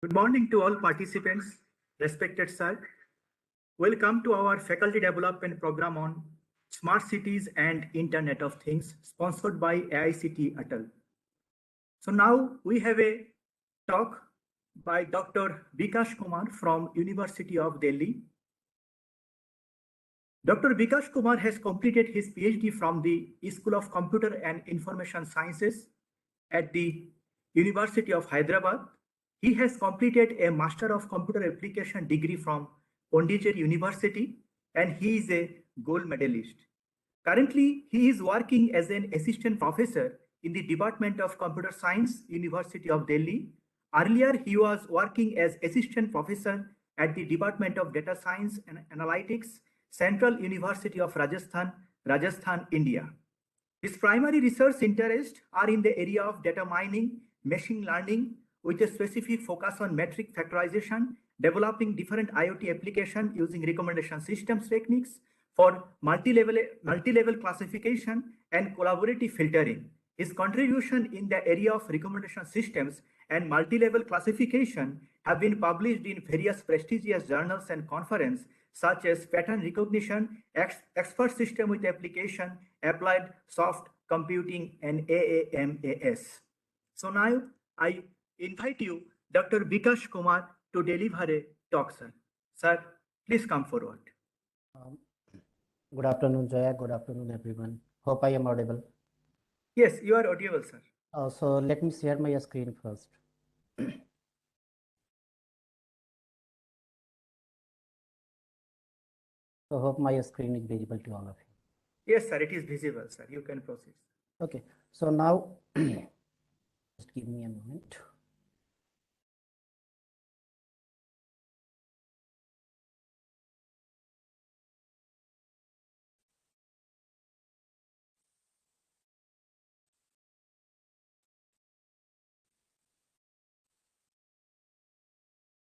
Good morning to all participants, respected sir. Welcome to our faculty development program on smart cities and Internet of Things, sponsored by AICT Atal. So now we have a talk by Dr. Bikash Kumar from University of Delhi. Dr. Bikash Kumar has completed his PhD from the School of Computer and Information Sciences at the University of Hyderabad. He has completed a Master of Computer Application degree from Pondicherry University and he is a gold medalist. Currently, he is working as an assistant professor in the Department of Computer Science, University of Delhi. Earlier, he was working as assistant professor at the Department of Data Science and Analytics, Central University of Rajasthan, Rajasthan, India. His primary research interests are in the area of data mining, machine learning, with a specific focus on metric factorization, developing different IoT applications using recommendation systems techniques for multi-level classification and collaborative filtering. His contribution in the area of recommendation systems and multi-level classification have been published in various prestigious journals and conferences such as Pattern Recognition, Expert System with Application, Applied Soft Computing, and AAMAS. So now I invite you, Dr. Bikash Kumar, to deliver a talk, sir. Sir, please come forward. Good afternoon, Jaya. Good afternoon, everyone. Hope I am audible. Yes, you are audible, sir. So let me share my screen first. So hope my screen is visible to all of you. Yes, sir, it is visible, sir. You can proceed. Okay, so now just give me a moment.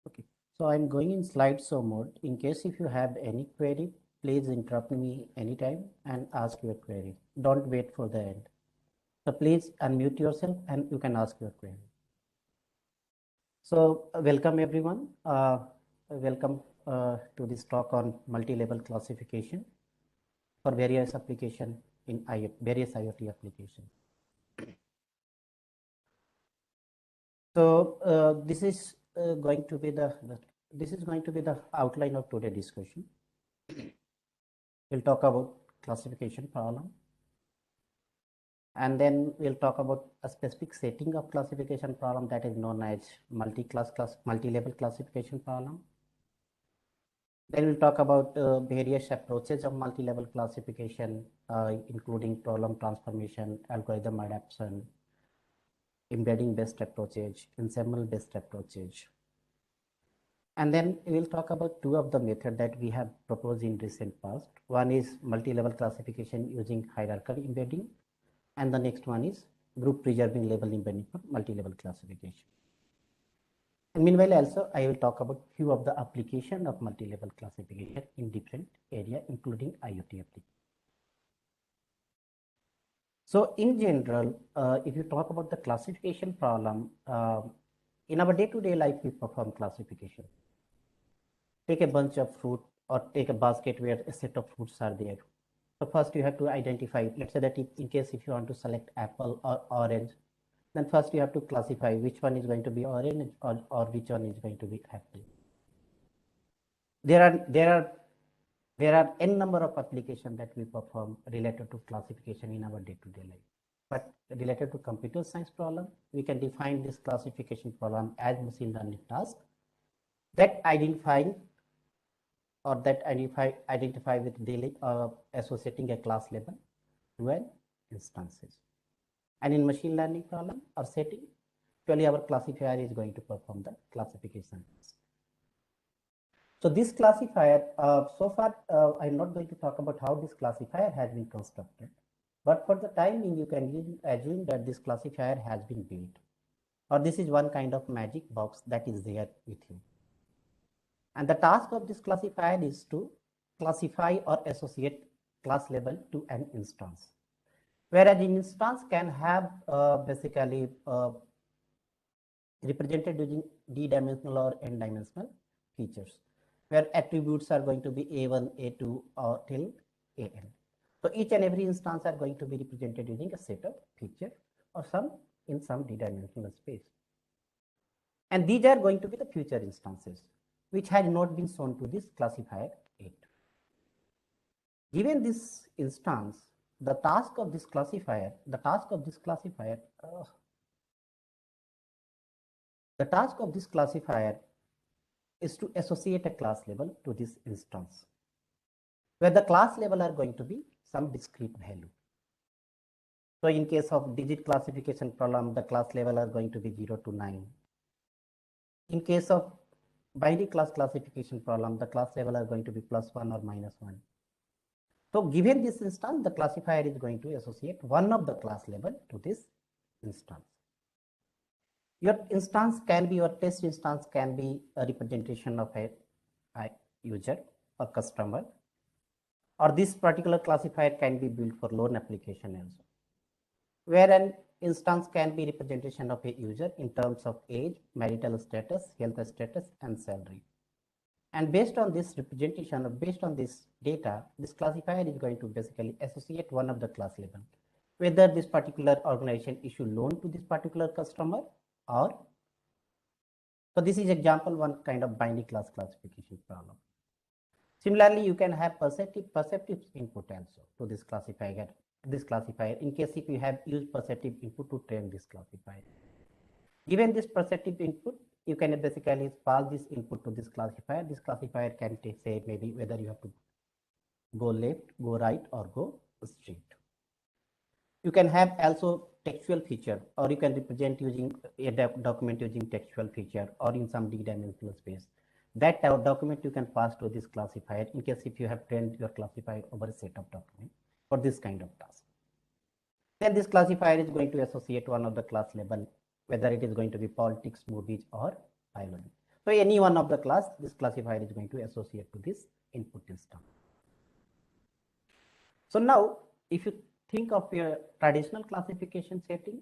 Okay, so I'm going in slideshow mode. In case if you have any query, please interrupt me anytime and ask your query. Don't wait for the end. So please unmute yourself and you can ask your query. So welcome everyone. Welcome to this talk on multi-level classification for various application in various IoT applications. So this is going to be the outline of today's discussion. We'll talk about classification problem, and then we'll talk about a specific setting of classification problem that is known as multi-level classification problem. Then we'll talk about various approaches of multi-level classification, including problem transformation, algorithm adaptation, embedding-based approaches, ensemble-based approaches. And then we'll talk about two of the methods that we have proposed in recent past. One is multi-level classification using hierarchical embedding, and the next one is group preserving level embedding for multi-level classification. And meanwhile, also I will talk about few of the application of multi-level classification in different area, including IoT application. So in general, if you talk about the classification problem, in our day-to-day life, we perform classification. Take a bunch of fruit or take a basket where a set of fruits are there. So first you have to identify, let's say that in case if you want to select apple or orange, then first you have to classify which one is going to be orange or which one is going to be apple. There are n number of applications that we perform related to classification in our day-to-day life. But related to computer science problem, we can define this classification problem as machine learning task that identify with dealing associating a class label to an instances. And in machine learning problem or setting, actually our classifier is going to perform the classification task. So this classifier, so far I'm not going to talk about how this classifier has been constructed, but for the time being you can assume that this classifier has been built, or this is one kind of magic box that is there with you. And the task of this classifier is to classify or associate class label to an instance. Whereas an instance can have basically represented using d-dimensional or n-dimensional features, where attributes are going to be a1, a2, or till an. So each and every instance are going to be represented using a set of feature or some in some d-dimensional space. And these are going to be the future instances, which had not been shown to this classifier yet. Given this instance, the task of this classifier is to associate a class label to this instance, where the class label are going to be some discrete value. So in case of digit classification problem, the class level are going to be 0 to 9. In case of binary class classification problem, the class level are going to be +1 or -1. So given this instance, the classifier is going to associate one of the class label to this instance. Your instance can be, your test instance can be a representation of a user or customer, or this particular classifier can be built for loan application also, where an instance can be representation of a user in terms of age, marital status, health status, and salary. And based on this representation, or based on this data, this classifier is going to basically associate one of the class label, whether this particular organization issue loan to this particular customer or. So this is example one kind of binary class classification problem. Similarly, you can have perceptive input also to this classifier. In case if you have used perceptive input to train this classifier. Given this perceptive input, you can basically pass this input to this classifier. This classifier can say maybe whether you have to go left, go right, or go straight. You can have also textual feature, or you can represent using a document using textual feature or in some d-dimensional space. That document you can pass to this classifier in case if you have trained your classifier over a set of documents for this kind of task. Then this classifier is going to associate one of the class label, whether it is going to be politics, movies, or biology. So any one of the class, this classifier is going to associate to this input instance. So now, if you think of your traditional classification setting,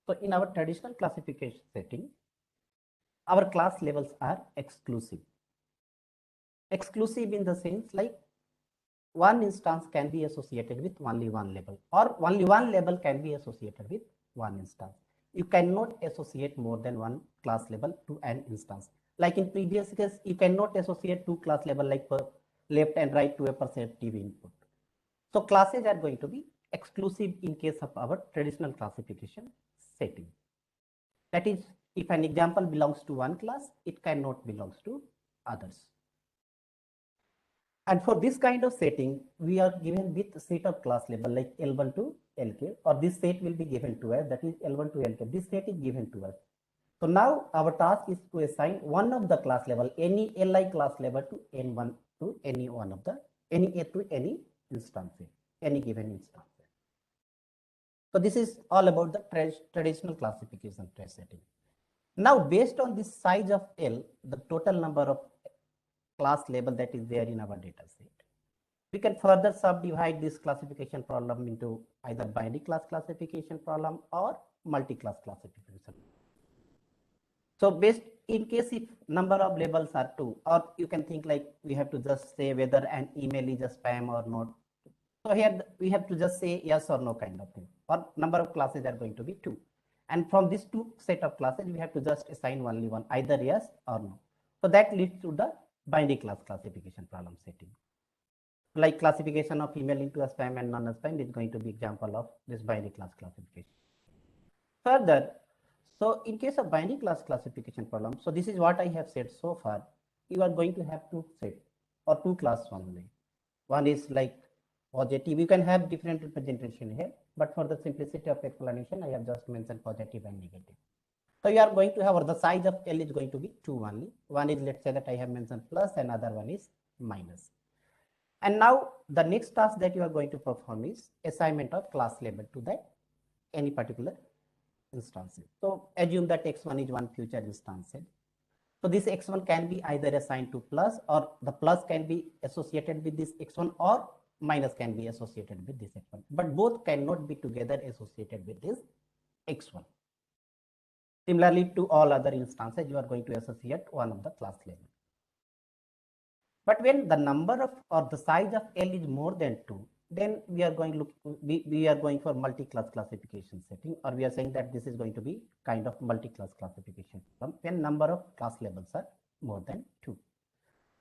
so in our traditional classification setting, our class labels are exclusive. Exclusive in the sense like one instance can be associated with only one label, or only one label can be associated with one instance. You cannot associate more than one class label to an instance. Like in previous case, you cannot associate two class label like left and right to a perceptive input. So classes are going to be exclusive in case of our traditional classification setting. That is, if an example belongs to one class, it cannot belong to others. And for this kind of setting, we are given with a set of class label like L1 to LK, or this set will be given to us, that is L1 to LK. This set is given to us. So now our task is to assign one of the class label, any Li class label to N1 to any one of the, any instance, any given instance. So this is all about the traditional classification test setting. Now, based on this size of L, the total number of class label that is there in our data set, we can further subdivide this classification problem into either binary class classification problem or multi-class classification. So based in case if number of labels are 2, or you can think like we have to just say whether an email is a spam or not. So here we have to just say yes or no kind of thing, or number of classes are going to be 2. And from these two set of classes, we have to just assign only one, either yes or no. So that leads to the binary class classification problem setting. Like classification of email into a spam and non-spam is going to be example of this binary class classification. Further, so in case of binary class classification problem, so this is what I have said so far. You are going to have two sets or two classes only. One is like positive. You can have different representation here, but for the simplicity of explanation, I have just mentioned positive and negative. So you are going to have, or the size of L is going to be 2 only. One is, let's say that I have mentioned plus, and other one is minus. And now the next task that you are going to perform is assignment of class label to that any particular instance. So assume that X1 is one future instance. So this X1 can be either assigned to plus, or the plus can be associated with this X1, or minus can be associated with this X1, but both cannot be together associated with this X1. Similarly, to all other instances, you are going to associate one of the class level. But when the number of or the size of L is more than 2, then we are going we are going for multi-class classification setting, or we are saying that this is going to be kind of multi-class classification when number of class levels are more than 2.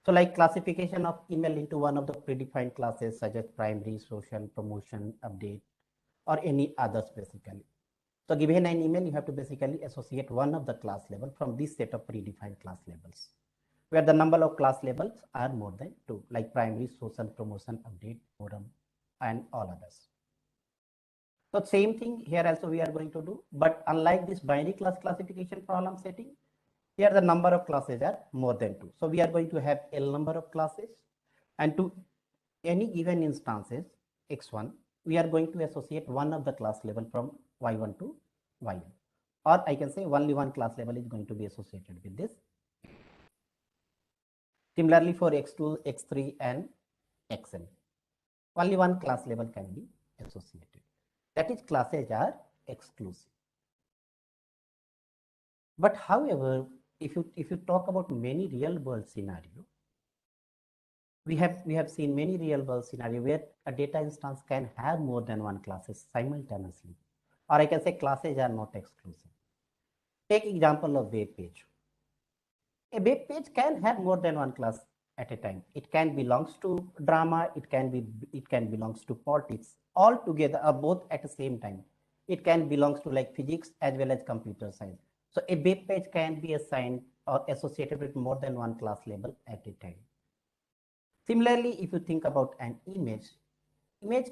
So like classification of email into one of the predefined classes such as primary, social, promotion, update, or any others basically. So given an email, you have to basically associate one of the class level from this set of predefined class labels, where the number of class labels are more than 2, like primary, social, promotion, update, forum, and all others. So same thing here also we are going to do, but unlike this binary class classification problem setting, here the number of classes are more than 2. So we are going to have L number of classes, and to any given instances x1, we are going to associate one of the class level from y1 to yn, or I can say only one class level is going to be associated with this. Similarly for x2, x3, and xn, only one class level can be associated. That is, classes are exclusive. But however, if you talk about many real world scenario, we have seen many real world scenario where a data instance can have more than one classes simultaneously, or I can say classes are not exclusive. Take example of web page. A web page can have more than one class at a time. It can belongs to drama, it can belongs to politics, all together or both at the same time. It can belongs to like physics as well as computer science. So a web page can be assigned or associated with more than one class label at a time. Similarly, if you think about an image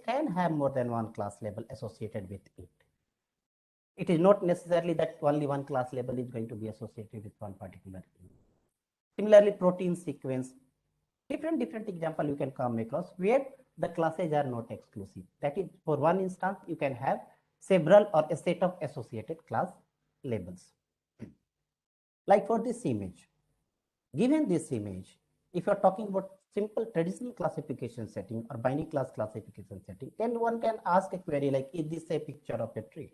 can have more than one class label associated with it. It is not necessarily that only one class label is going to be associated with one particular image. Similarly, protein sequence, different example you can come across where the classes are not exclusive. That is, for one instance, you can have several or a set of associated class labels. Like for this image, given this image, if you're talking about simple traditional classification setting or binary class classification setting, then one can ask a query like, is this a picture of a tree?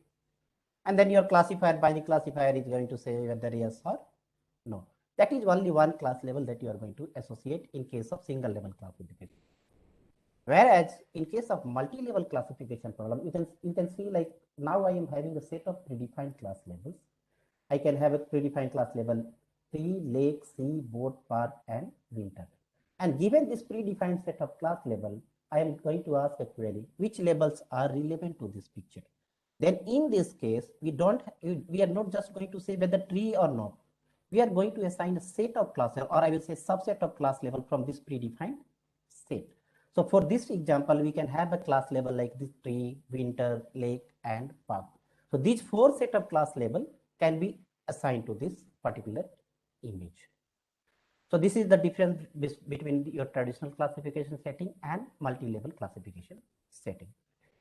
And then your classifier, binary classifier, is going to say whether yes or no. That is only one class level that you are going to associate in case of single level classification. Whereas in case of multi-level classification problem, you can see like now I am having a set of predefined class labels. I can have a predefined class label tree, lake, sea, boat, park, and winter. And given this predefined set of class level, I am going to ask a query, which labels are relevant to this picture? Then in this case, we are not just going to say whether tree or not. We are going to assign a set of classes, or I will say subset of class level from this predefined set. So for this example, we can have a class level like this tree, winter, lake, and park. So these four set of class level can be assigned to this particular image. So this is the difference between your traditional classification setting and multi-level classification setting.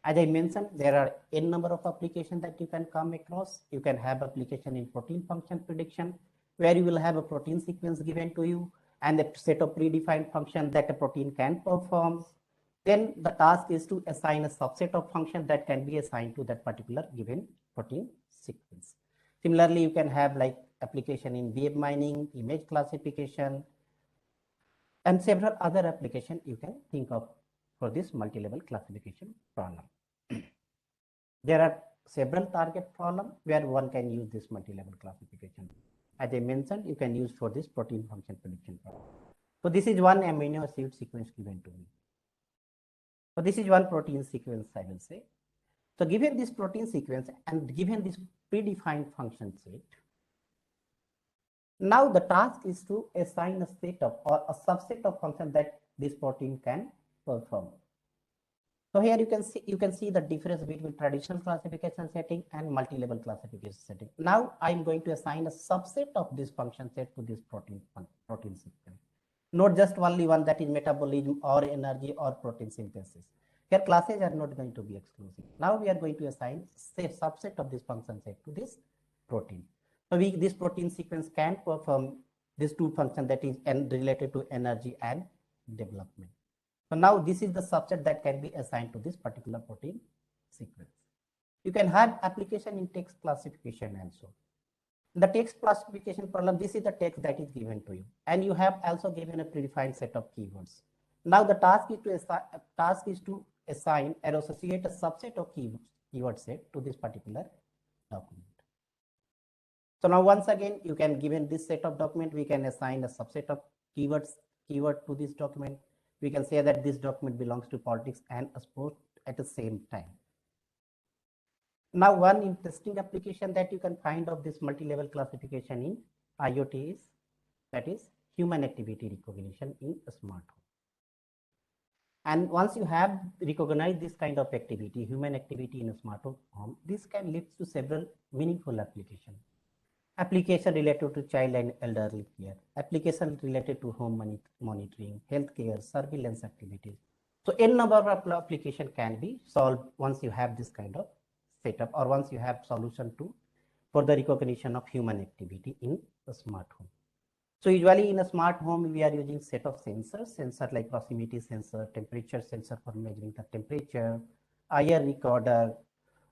As I mentioned, there are n number of applications that you can come across. You can have application in protein function prediction, where you will have a protein sequence given to you and a set of predefined functions that a protein can perform. Then the task is to assign a subset of functions that can be assigned to that particular given protein sequence. Similarly, you can have like application in web mining, image classification, and several other applications you can think of for this multi-level classification problem. There are several target problems where one can use this multi-level classification. As I mentioned, you can use for this protein function prediction problem. So this is one amino acid sequence given to me. So this is one protein sequence, I will say. So given this protein sequence and given this predefined function set, now the task is to assign a set of or a subset of functions that this protein can perform. So here you can see the difference between traditional classification setting and multi-level classification setting. Now I'm going to assign a subset of this function set to this protein sequence, not just only one, that is metabolism or energy or protein synthesis. Here classes are not going to be exclusive. Now we are going to assign a subset of this function set to this protein. So this protein sequence can perform these two functions, that is related to energy and development. So now this is the subset that can be assigned to this particular protein sequence. You can have application in text classification also. The text classification problem, this is the text that is given to you, and you have also given a predefined set of keywords. Now the task is to assign and associate a subset of keyword set to this particular document. So now once again, you can given this set of document, we can assign a subset of keyword to this document. We can say that this document belongs to politics and sport at the same time. Now, one interesting application that you can find of this multi-level classification in IoT is human activity recognition in a smart home. And once you have recognized this kind of activity, human activity in a smart home, this can lead to several meaningful applications. Application related to child and elderly care, application related to home monitoring, healthcare, surveillance activities. So n number of application can be solved once you have this kind of setup, or once you have solution for the recognition of human activity in a smart home. So usually in a smart home, we are using set of sensor like proximity sensor, temperature sensor for measuring the temperature, IR recorder,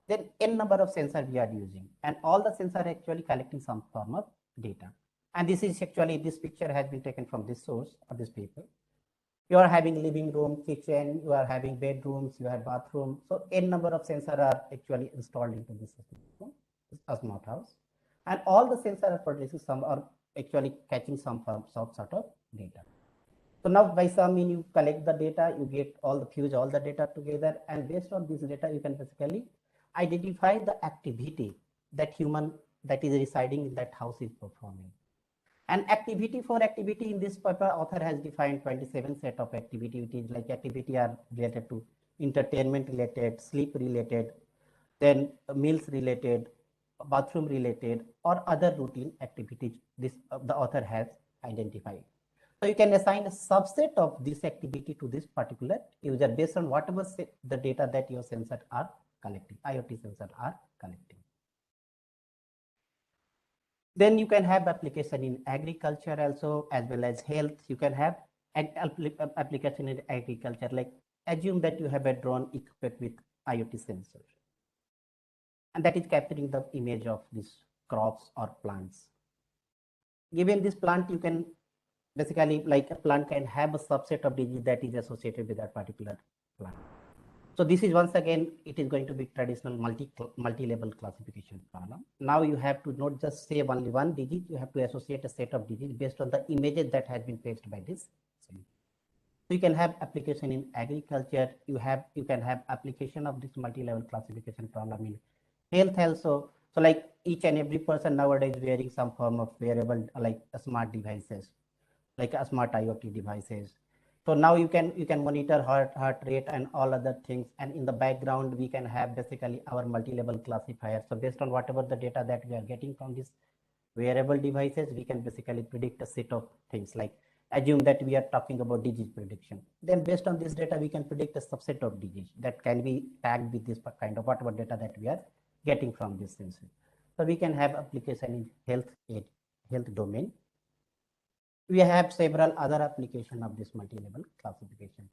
then n number of sensors we are using, and all the sensors are actually collecting some form of data. And this is actually, this picture has been taken from this source of this paper. You are having living room, kitchen, you are having bedrooms, you have bathroom. So n number of sensors are actually installed into this system, a smart house. And all the sensors are producing some, or actually catching some sort of data. So now by some means you collect the data, you get fuse all the data together, and based on this data, you can basically identify the activity that is residing in that house is performing. And activity in this paper, author has defined 27 set of activity, which is like activity are related to entertainment related, sleep related, then meals related, bathroom related, or other routine activities the author has identified. So you can assign a subset of this activity to this particular user based on whatever the data that your sensors are collecting, IoT sensors are collecting. Then you can have application in agriculture also, as well as health. You can have an application in agriculture, like assume that you have a drone equipped with IoT sensors, and that is capturing the image of these crops or plants. Given this plant, you can basically, like a plant can have a subset of digits that is associated with that particular plant. So this is once again, it is going to be traditional multi-level classification problem. Now you have to not just say only one digit, you have to associate a set of digits based on the images that has been placed by this. So you can have application in agriculture, you can have application of this multi-level classification problem in health also. So like each and every person nowadays wearing some form of wearable, like a smart devices, like a smart IoT devices. So now you can monitor heart rate and all other things, and in the background we can have basically our multi-level classifier. So based on whatever the data that we are getting from these wearable devices, we can basically predict a set of things, like assume that we are talking about digit prediction. Then based on this data, we can predict a subset of digits that can be tagged with this kind of whatever data that we are getting from this sensor. So we can have application in health domain. We have several other applications of this multi-level classification.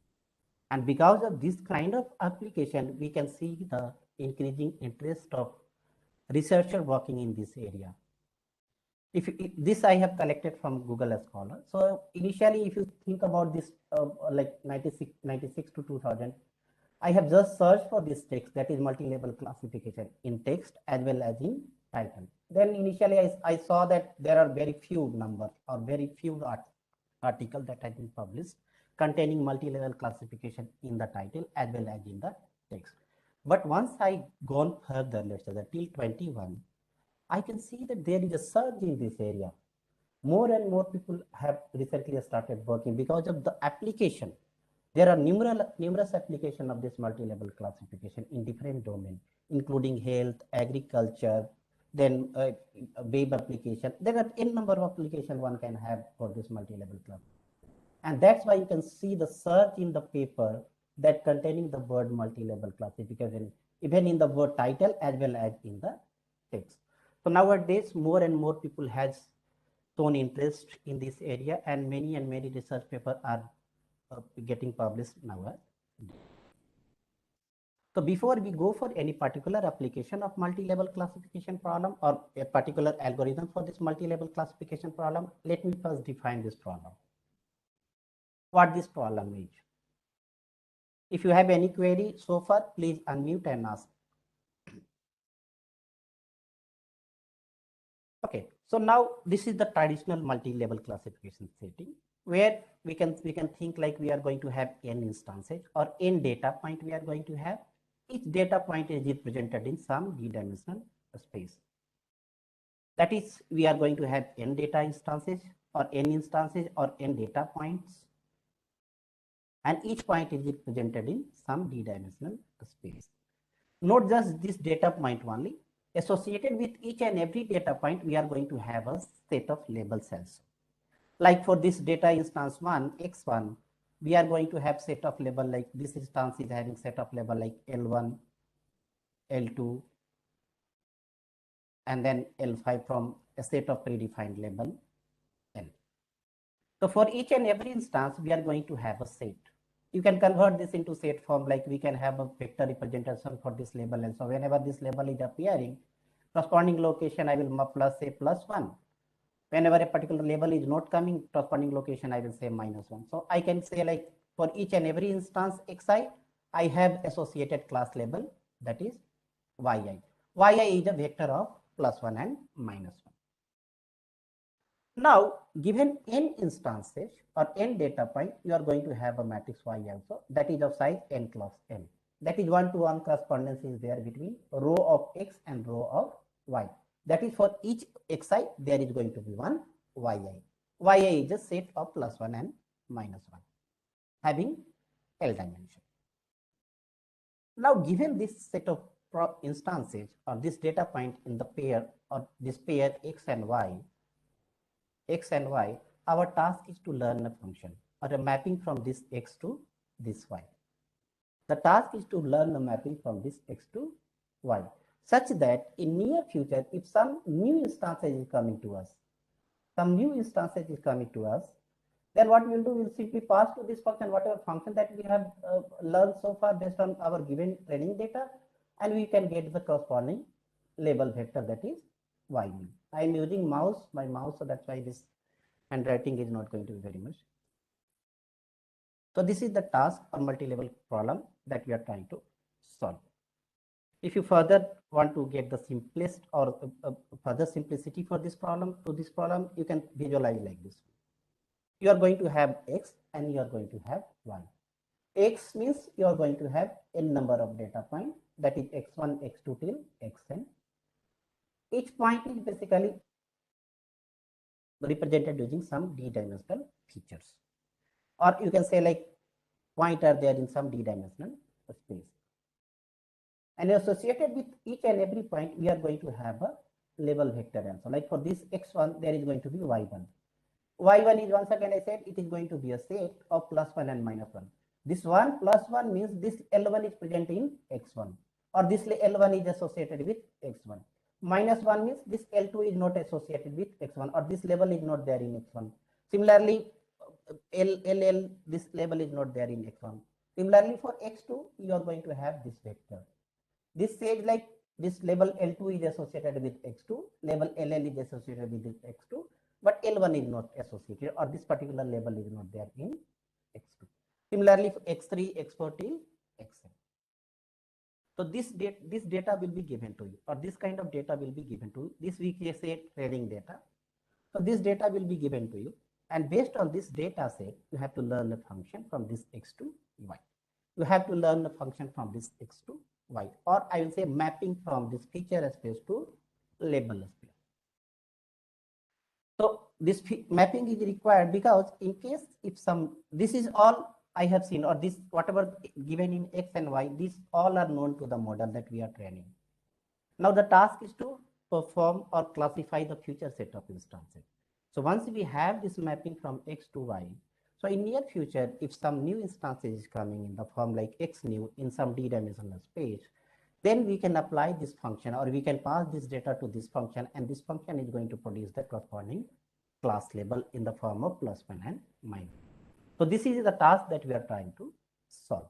And because of this kind of application, we can see the increasing interest of researchers working in this area. This I have collected from Google Scholar. So initially, if you think about this, like 96 to 2000, I have just searched for this text, that is multi-level classification in text as well as in title. Then initially I saw that there are very few numbers or very few articles that have been published containing multi-level classification in the title as well as in the text. But once I gone further, let's say till 21, I can see that there is a surge in this area. More and more people have recently started working because of the application. There are numerous applications of this multi-level classification in different domains, including health, agriculture, then web application. There are n number of applications one can have for this multi-level class. And that's why you can see the search in the paper that containing the word multi-level classification, even in the word title as well as in the text. So nowadays, more and more people has shown interest in this area, and many research papers are getting published now. So before we go for any particular application of multi-level classification problem or a particular algorithm for this multi-level classification problem, let me first define this problem. What this problem is. If you have any query so far, please unmute and ask. Okay, so now this is the traditional multi-level classification setting where we can think like we are going to have n instances or n data point we are going to have. Each data point is represented in some d-dimensional space. That is, we are going to have n data instances or n data points, and each point is represented in some d-dimensional space. Not just this data point only, associated with each and every data point, we are going to have a set of labels also. Like for this data instance 1, x1, we are going to have set of label like this instance is having set of label like L1, L2, and then L5 from a set of predefined label L. So for each and every instance, we are going to have a set. You can convert this into set form, like we can have a vector representation for this label. And so whenever this label is appearing, corresponding location, I will say +1. Whenever a particular label is not coming, corresponding location, I will say -1. So I can say like for each and every instance xi, I have associated class label, that is yi. Yi is a vector of +1 and -1. Now, given n instances or n data point, you are going to have a matrix Y also, that is of size n cross n. That is 1-to-1 correspondence is there between row of x and row of y. That is for each xi, there is going to be one yi. Yi is a set of +1 and -1, having L dimension. Now, given this set of instances or this data point in the pair or this pair x and y, our task is to learn a function or a mapping from this x to this y. The task is to learn a mapping from this x to y, such that in near future, if some new instances is coming to us, then what we'll do, we'll simply pass to this function whatever function that we have learned so far based on our given training data, and we can get the corresponding label vector, that is y. I am using my mouse, so that's why this handwriting is not going to be very much. So this is the task or multi-level problem that we are trying to solve. If you further want to get the simplest or further simplicity for this problem, you can visualize like this. You are going to have x and you are going to have y. X means you are going to have n number of data points, that is x1, x2 till xn. Each point is basically represented using some d-dimensional features, or you can say like point are there in some d-dimensional space. And associated with each and every point, we are going to have a label vector also. Like for this x1, there is going to be y1. Y1 is, once again I said, it is going to be a set of +1 and -1. This 1 + 1 means this L1 is present in x1, or this L1 is associated with x1. -1 means this L2 is not associated with x1, or this label is not there in x1. Similarly, LL, this label is not there in x1. Similarly, for x2, you are going to have this vector. This says like this label L2 is associated with x2, label LL is associated with this x2, but L1 is not associated, or this particular label is not there in x2. Similarly, for x3, x4 till xn. So this data will be given to you, or this kind of data will be given to you. This we can say training data. So this data will be given to you, and based on this data set, you have to learn a function from this x to y. You have to learn a function from this x to y, or I will say mapping from this feature space to label space. So this mapping is required because in case if this is all I have seen, or this whatever given in x and y, these all are known to the model that we are training. Now the task is to perform or classify the future set of instances. So once we have this mapping from x to y, so in near future, if some new instances is coming in the form like x new in some d-dimensional space, then we can apply this function, or we can pass this data to this function, and this function is going to produce the corresponding class label in the form of +1 and -1. So this is the task that we are trying to solve.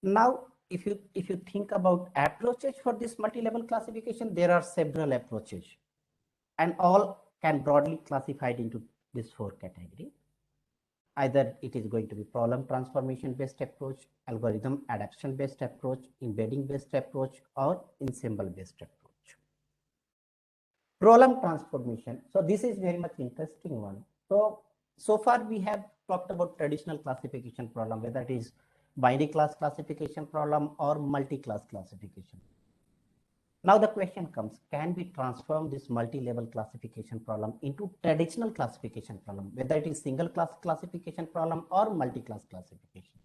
Now, if you think about approaches for this multi-level classification, there are several approaches, and all can broadly classified into these four categories. Either it is going to be problem transformation based approach, algorithm adaptation based approach, embedding based approach, or ensemble based approach. Problem transformation. So this is very much interesting one. So far we have talked about traditional classification problem, whether it is binary class classification problem or multi-class classification. Now the question comes, can we transform this multi-level classification problem into traditional classification problem, whether it is single class classification problem or multi-class classification?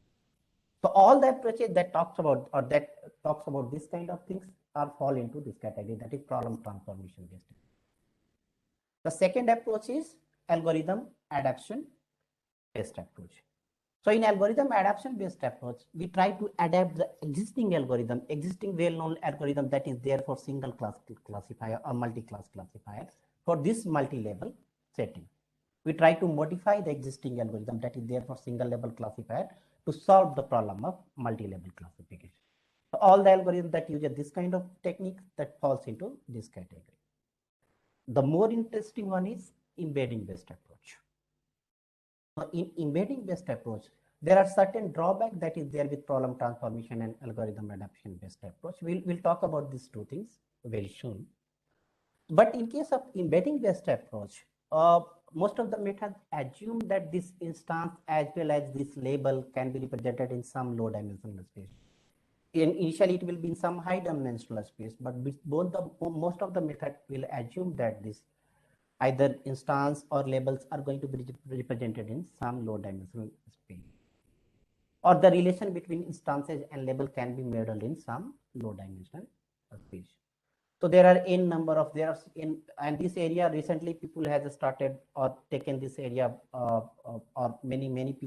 So all the approaches that talks about this kind of things are fall into this category, that is problem transformation based. The second approach is algorithm adaptation based approach. So in algorithm adaptation based approach, we try to adapt the existing algorithm, existing well-known algorithm that is there for single class classifier or multi-class classifier for this multi-level setting. We try to modify the existing algorithm that is there for single level classifier to solve the problem of multi-level classification. So all the algorithms that use this kind of technique that falls into this category. The more interesting one is embedding based approach. In embedding based approach, there are certain drawbacks that is there with problem transformation and algorithm adaptation based approach. We'll talk about these two things very soon. But in case of embedding based approach, most of the methods assume that this instance as well as this label can be represented in some low dimensional space. Initially, it will be in some high dimensional space, but most of the method will assume that this either instance or labels are going to be represented in some low dimensional space, or the relation between instances and label can be modeled in some low dimensional space. So there are n number of and this area recently people has started or taken this area or many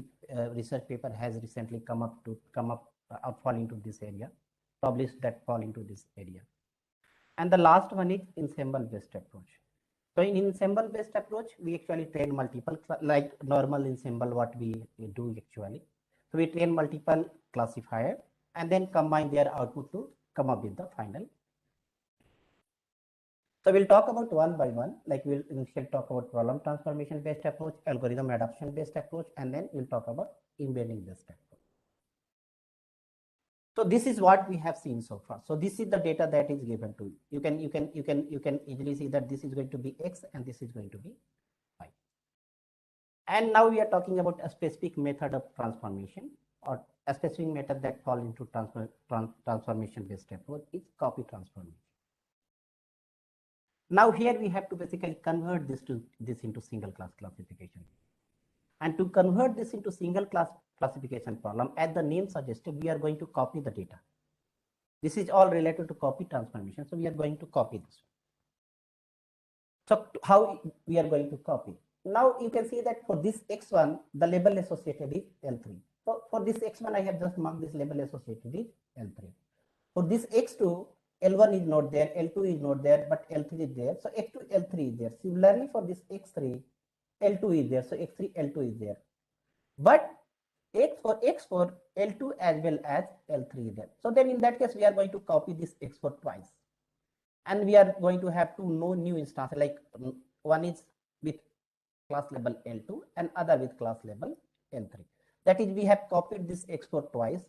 research paper has recently come up or fall into this area, published that fall into this area. And the last one is ensemble based approach. So in ensemble based approach, we actually train multiple, like normal ensemble what we do actually. So we train multiple classifier and then combine their output to come up with the final. So we'll talk about one by one, like we'll initially talk about problem transformation based approach, algorithm adaptation based approach, and then we'll talk about embedding based approach. So this is what we have seen so far. So this is the data that is given to you. You can easily see that this is going to be X and this is going to be Y. And now we are talking about a specific method of transformation, or a specific method that fall into transformation based approach is copy transformation. Now here we have to basically convert this into single class classification. And to convert this into single class classification problem, as the name suggested, we are going to copy the data. This is all related to copy transformation. So we are going to copy this. So how we are going to copy? Now you can see that for this X1, the label associated is L3. So for this X1, I have just marked this label associated is L3. For this X2, L1 is not there, L2 is not there, but L3 is there. So X2, L3 is there. Similarly, for this X3, L2 is there. So X3, L2 is there. But X4, L2 as well as L3 is there. So then in that case, we are going to copy this X4 twice. And we are going to have two new instances, like one is with class label L2 and other with class label L3. That is, we have copied this X4 twice.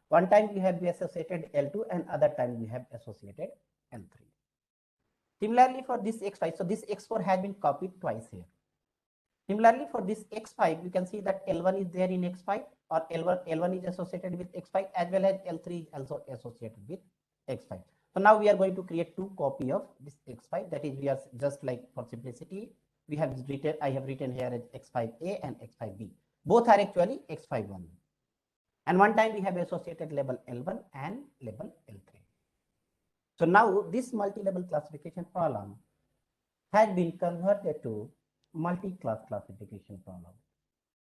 One time we have associated L2 and other time we have associated L3. Similarly for this X5, so this X4 has been copied twice here. Similarly for this X5, you can see that L1 is there in X5, or L1 is associated with X5 as well as L3 is also associated with X5. So now we are going to create two copy of this X5. That is, we are just like for simplicity, we have written, I have written here as X5A and X5B. Both are actually X5 only. And one time we have associated label L1 and label L3. So now this multi-level classification problem has been converted to multi-class classification problem.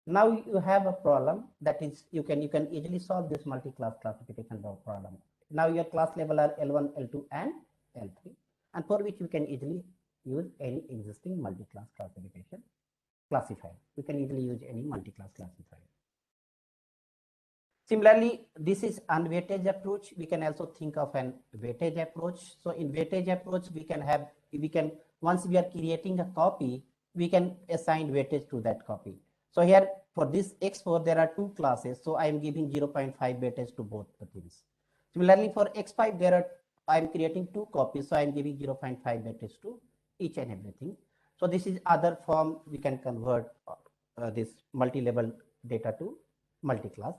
Now you have a problem that is, you can easily solve this multi-class classification problem. Now your class level are L1, L2 and L3, and for which you can easily use any existing multi-class classifier. You can easily use any multi-class classifier. Similarly, this is unweighted approach. We can also think of an weighted approach. So in weighted approach, once we are creating a copy, we can assign weightage to that copy. So here for this X4, there are two classes. So I am giving 0.5 weightage to both the things. Similarly, for X5, I am creating two copies. So I am giving 0.5 weightage to each and everything. So this is other form we can convert this multi-level data to multi-class.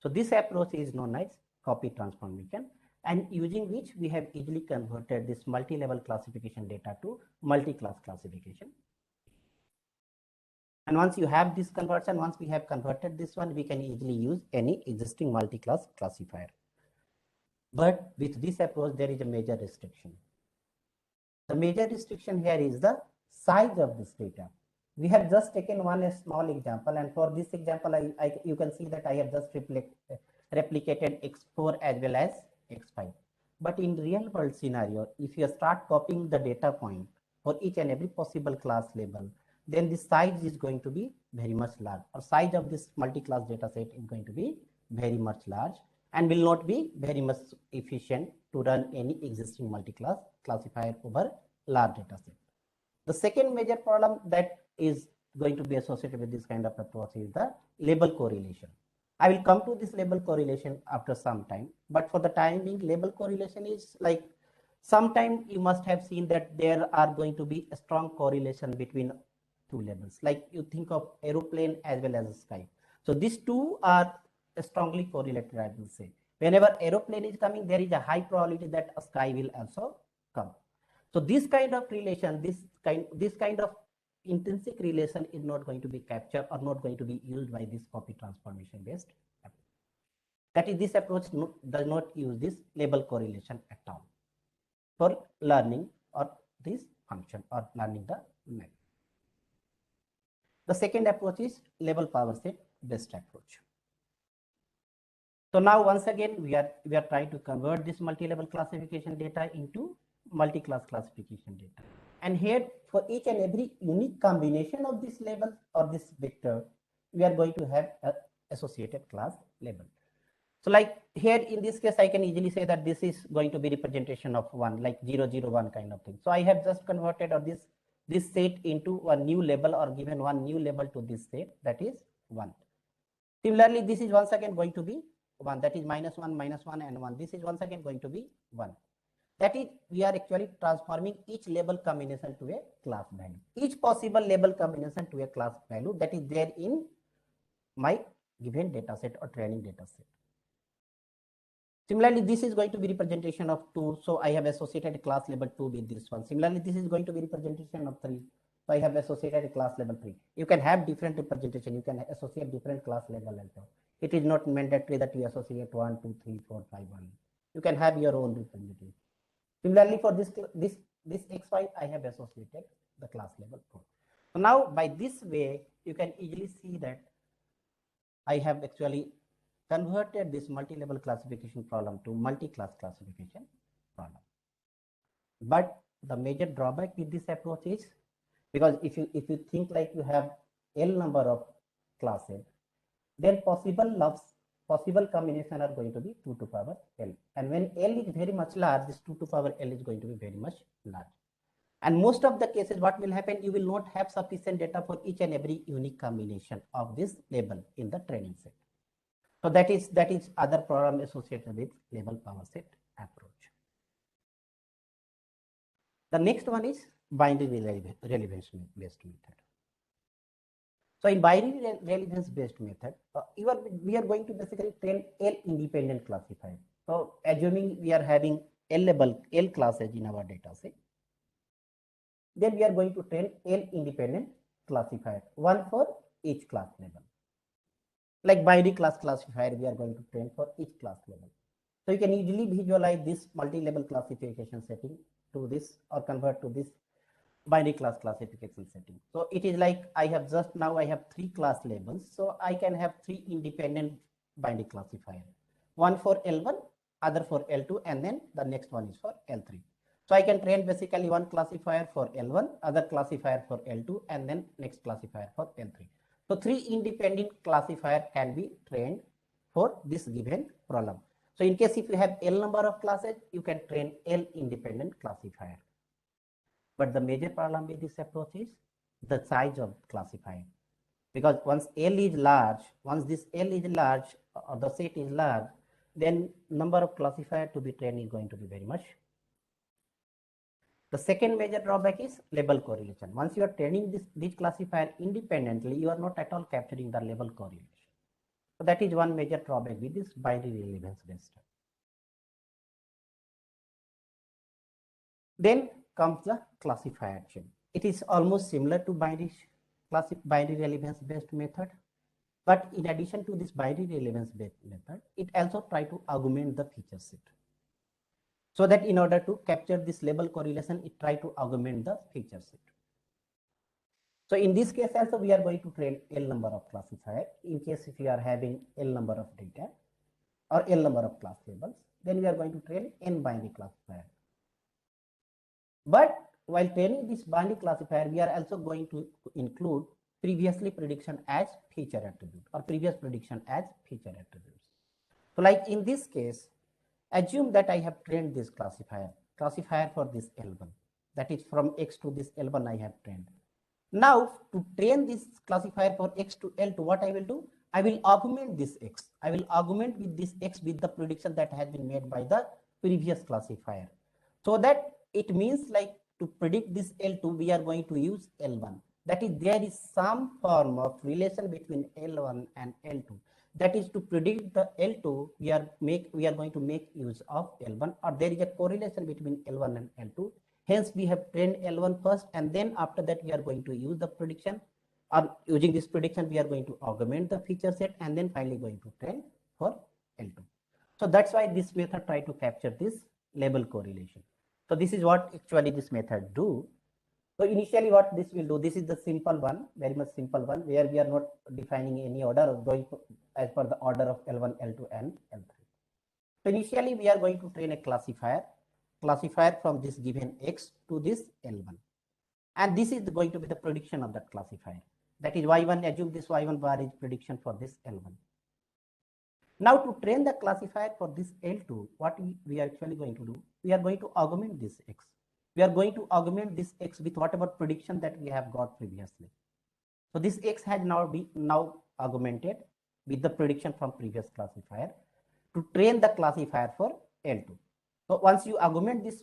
So this approach is known as copy transformation, and using which we have easily converted this multi-level classification data to multi-class classification. And once you have this conversion, once we have converted this one, we can easily use any existing multi-class classifier. But with this approach, there is a major restriction. The major restriction here is the size of this data. We have just taken one small example, and for this example, you can see that I have just replicated X4 as well as X5. But in real world scenario, if you start copying the data point for each and every possible class label, then the size is going to be very much large, or size of this multi-class data set is going to be very much large and will not be very much efficient to run any existing multi-class classifier over large data set. The second major problem that is going to be associated with this kind of approach is the label correlation. I will come to this label correlation after some time, but for the time being, label correlation is like, sometime you must have seen that there are going to be a strong correlation between two labels. Like you think of aeroplane as well as sky. So these two are strongly correlated, I will say. Whenever aeroplane is coming, there is a high probability that a sky will also come. So this kind of relation, this kind of intrinsic relation is not going to be captured or not going to be used by this copy transformation based approach. That is, this approach does not use this label correlation at all for learning or this function or learning the map. The second approach is label power set based approach. So now once again we are trying to convert this multi-level classification data into multi-class classification data. And here for each and every unique combination of this label or this vector, we are going to have an associated class label. So like here in this case, I can easily say that this is going to be representation of one, like 001 kind of thing. So I have just converted or this set into a new label or given one new label to this set, that is 1. Similarly, this is once again going to be 1, that is -1, and 1. This is once again going to be 1. That is, we are actually transforming each label combination to a class value. Each possible label combination to a class value that is there in my given data set or training data set. Similarly, this is going to be representation of 2. So I have associated class label 2 with this one. Similarly, this is going to be representation of 3. So I have associated class label 3. You can have different representation. You can associate different class label also. It is not mandatory that you associate 1, 2, 3, 4, 5, 1. You can have your own representation. Similarly, for this X5, I have associated the class label 4. So now by this way, you can easily see that I have actually converted this multi-level classification problem to multi-class classification problem. But the major drawback with this approach is, because if you think like you have L number of classes, then possible combination are going to be 2 to power L. And when L is very much large, this 2 to power L is going to be very much large. And most of the cases, what will happen, you will not have sufficient data for each and every unique combination of this label in the training set. So that is other problem associated with label power set approach. The next one is binary relevance based method. So in binary relevance based method, we are going to basically train L independent classifier. So assuming we are having L classes in our data set, then we are going to train L independent classifier, one for each class label. Like binary class classifier, we are going to train for each class level. So you can easily visualize this multi-level classification setting to this or convert to this binary class classification setting. So it is like I have 3 class labels. So I can have 3 independent binary classifier, one for L1, other for L2, and then the next one is for L3. So I can train basically one classifier for L1, other classifier for L2, and then next classifier for L3. So 3 independent classifier can be trained for this given problem. So in case if you have L number of classes, you can train L independent classifier. But the major problem with this approach is the size of classifier. Because once L is large, once this L is large or the set is large, then number of classifier to be trained is going to be very much. The second major drawback is label correlation. Once you are training this classifier independently, you are not at all capturing the label correlation. So that is one major drawback with this binary relevance based. Then comes the classifier chain. It is almost similar to binary relevance based method, but in addition to this binary relevance based method, it also try to augment the feature set. So that in order to capture this label correlation, it try to augment the feature set. So in this case also we are going to train L number of classifier. In case if you are having L number of data or L number of class labels, then we are going to train N binary classifier. But while training this binary classifier, we are also going to include previously prediction as feature attribute or previous prediction as feature attributes. So like in this case, assume that I have trained this classifier for this L1, that is from X to this L1 I have trained. Now to train this classifier for X to L2, what I will do? I will augment this X. I will augment with this X with the prediction that has been made by the previous classifier. So that it means like to predict this L2, we are going to use L1. That is, there is some form of relation between L1 and L2. That is, to predict the L2, we are going to make use of L1, or there is a correlation between L1 and L2. Hence, we have trained L1 first, and then after that, we are going to use the prediction. Or using this prediction, we are going to augment the feature set, and then finally going to train for L2. So that's why this method try to capture this label correlation. So this is what actually this method do. So initially what this will do, this is the simple one, very much simple one, where we are not defining any order or going as per the order of L1, L2 and L3. So initially we are going to train a classifier from this given X to this L1. And this is going to be the prediction of that classifier. That is Y1, assume this Y1 bar is prediction for this L1. Now to train the classifier for this L2, what we are actually going to do, we are going to augment this X. We are going to augment this X with whatever prediction that we have got previously. So this X has now augmented with the prediction from previous classifier to train the classifier for L2. So once you augment this,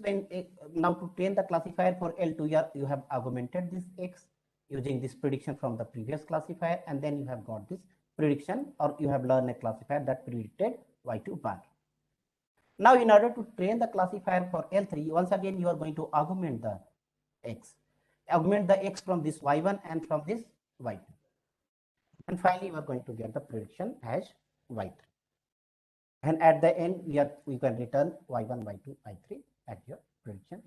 now to train the classifier for L2, you have augmented this X using this prediction from the previous classifier, and then you have got this prediction, or you have learned a classifier that predicted Y2 bar. Now in order to train the classifier for L3, once again you are going to augment the X. Augment the X from this Y1 and from this Y2. And finally you are going to get the prediction as Y3. And at the end, you can return Y1, Y2, Y3 at your prediction.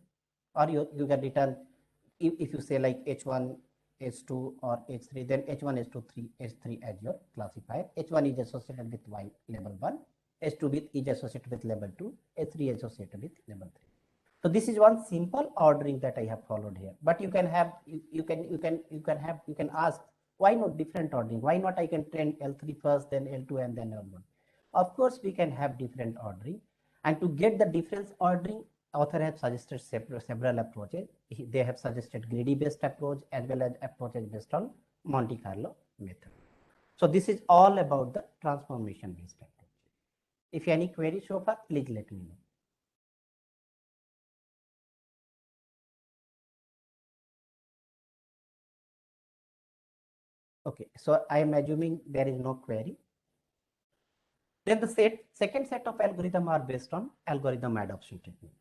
Or you can return, if you say like H1, H2 or H3, then H1, H2, H3 as your classifier. H1 is associated with Y label 1, H2 is associated with label 2, H3 is associated with label 3. So this is one simple ordering that I have followed here. But you can have, you can ask, why not different ordering? Why not I can train L3 first, then L2, and then L1? Of course, we can have different ordering, and to get the different ordering, author have suggested several approaches. They have suggested greedy based approach as well as approaches based on Monte Carlo method. So this is all about the transformation based approach. If any query so far, please let me know. Okay, so I am assuming there is no query. Then the second set of algorithm are based on algorithm adoption technique.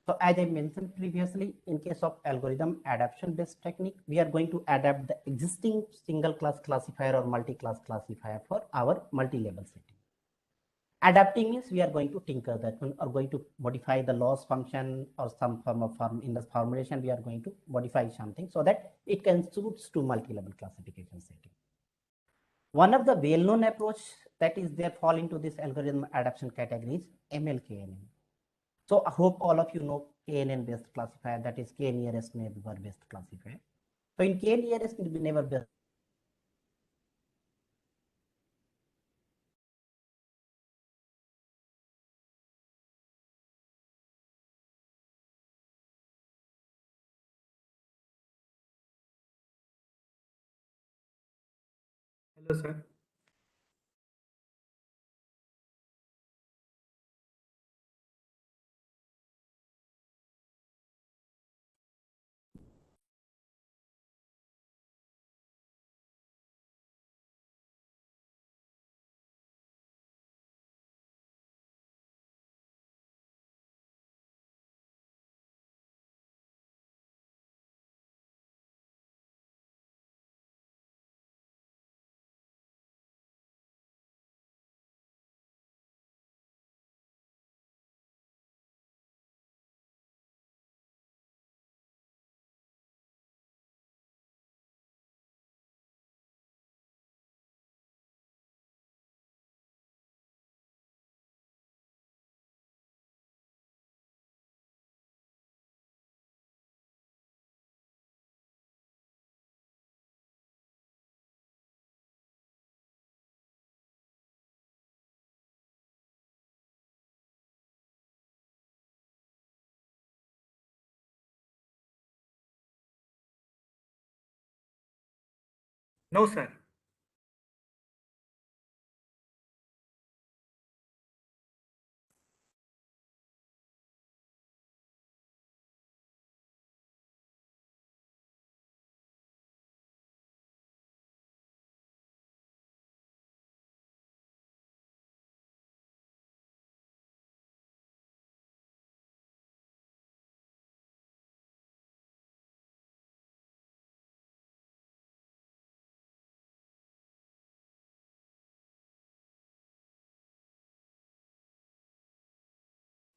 So as I mentioned previously, in case of algorithm adaptation based technique, we are going to adapt the existing single class classifier or multi-class classifier for our multi-level setting. Adapting means we are going to tinker that one, or going to modify the loss function or some form of in the formulation, we are going to modify something so that it can suit to multi-level classification setting. One of the well-known approach that is there fall into this algorithm adaptation category is MLKNN. So I hope all of you know KNN based classifier, that is K nearest neighbor based classifier. So in K nearest neighbor based Hello, sir. No, sir.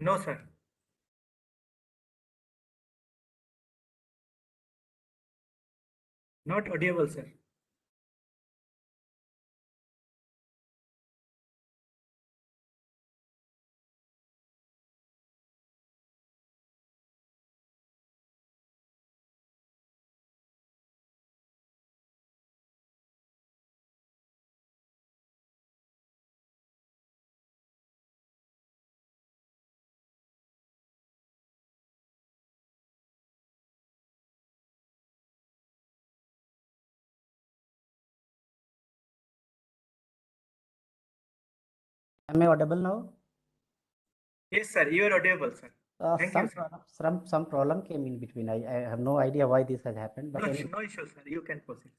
No, sir. Not audible, sir. Am I audible now? Yes, sir. You are audible, sir. Thank you, sir. Some problem came in between. I have no idea why this has happened, but No, anyway, no issue, sir. You can proceed.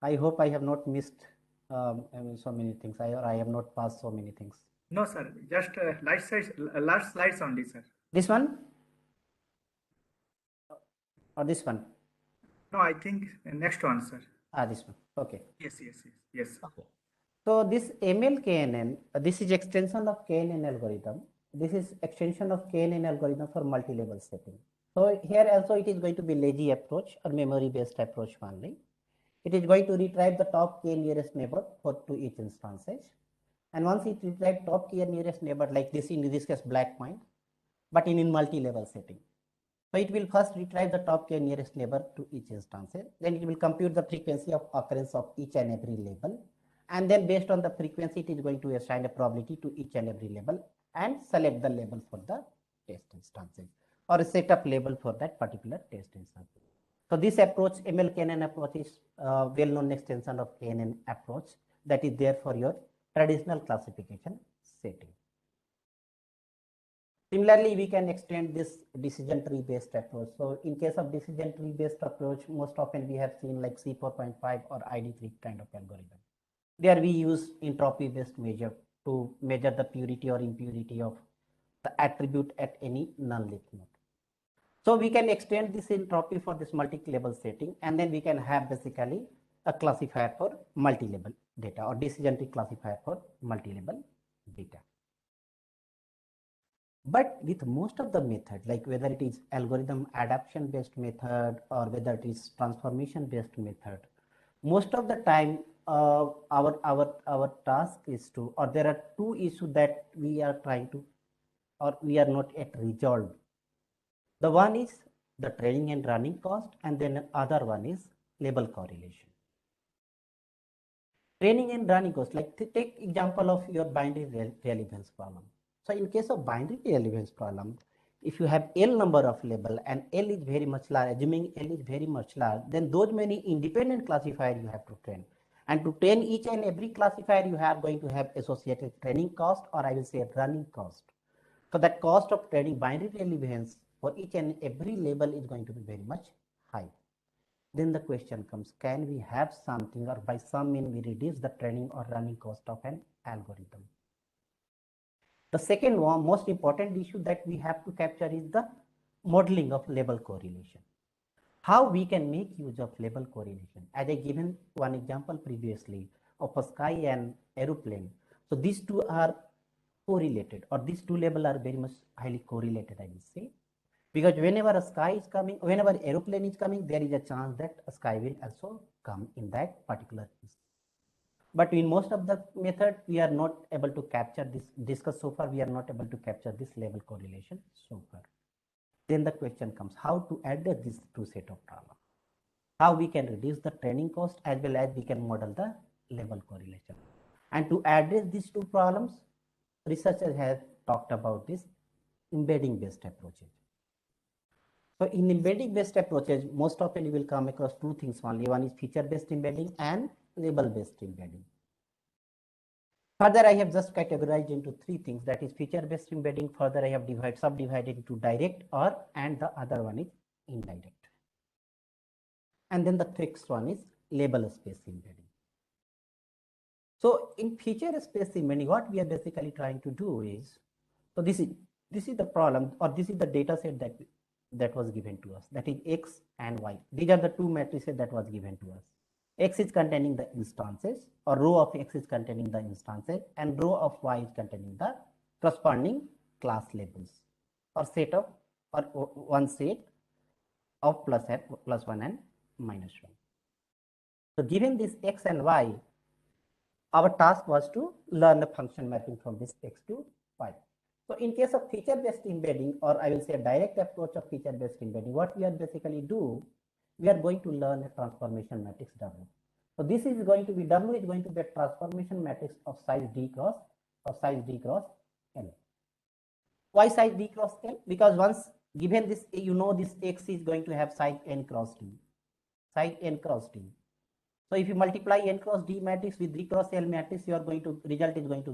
I hope I have not missed so many things. I have not passed so many things. No, sir. Just last slides only, sir. This one or this one? No, I think next one, sir. This one. Okay. Yes, yes, yes, yes. Okay. So this ML-KNN, this is extension of KNN algorithm. This is extension of KNN algorithm for multi-level setting. So here also it is going to be lazy approach or memory-based approach only. It is going to retrieve the top k nearest neighbor for to each instances. And once it retrieves top k nearest neighbor like this, in this case black point, but in multi-level setting. So it will first retrieve the top k nearest neighbor to each instance. Then it will compute the frequency of occurrence of each and every label. And then based on the frequency, it is going to assign a probability to each and every label and select the label for the test instances or a set of label for that particular test instance. So this approach, ML-KNN approach, is well-known extension of KNN approach that is there for your traditional classification setting. Similarly, we can extend this decision tree based approach. So in case of decision tree based approach, most often we have seen like C4.5 or ID3 kind of algorithm. There we use entropy based measure to measure the purity or impurity of the attribute at any non-leaf node. So we can extend this entropy for this multi-level setting, and then we can have basically a classifier for multi-level data or decision tree classifier for multi-level data. But with most of the method, like whether it is algorithm adaptation based method or whether it is transformation based method, most of the time our task is to, or there are two issues that we are trying to, or we are not yet resolved. The one is the training and running cost, and then other one is label correlation. Training and running cost, like take example of your binary relevance problem. So in case of binary relevance problem, if you have L number of label and L is very much large, assuming L is very much large, then those many independent classifier you have to train. And to train each and every classifier, you are going to have associated training cost, or I will say running cost. So that cost of training binary relevance for each and every label is going to be very much high. Then the question comes, can we have something, or by some means we reduce the training or running cost of an algorithm? The second one, most important issue that we have to capture is the modeling of label correlation. How we can make use of label correlation? As I given one example previously of a sky and aeroplane. So these two are correlated, or these two labels are very much highly correlated, I will say. Because whenever a sky is coming, whenever aeroplane is coming, there is a chance that a sky will also come in that particular case. But in most of the method, we are not able to capture this, discuss so far, we are not able to capture this label correlation so far. Then the question comes, how to address these two set of problems? How we can reduce the training cost as well as we can model the label correlation. And to address these two problems, researchers have talked about this embedding based approaches. So in embedding based approaches, most often you will come across two things only. One is feature based embedding and label based embedding. Further, I have just categorized into three things, that is feature based embedding. Further, I have subdivided into direct, or and the other one is indirect. And then the next one is label space embedding. So in feature space embedding, what we are basically trying to do is, so this is the problem, or this is the data set that was given to us, that is X and Y. These are the two matrices that was given to us. X is containing the instances, or row of X is containing the instances, and row of Y is containing the corresponding class labels, or set of, or one set of plus 1 and minus 1. So given this X and Y, our task was to learn the function mapping from this X to Y. So in case of feature based embedding, or I will say a direct approach of feature based embedding, what we are basically do, we are going to learn a transformation matrix W. So this is going to be, W is going to be a transformation matrix of size D cross L. Why size D cross L? Because once given this, you know this X is going to have size N cross D. Size N cross D. So if you multiply N cross D matrix with D cross L matrix, you are going to, result is going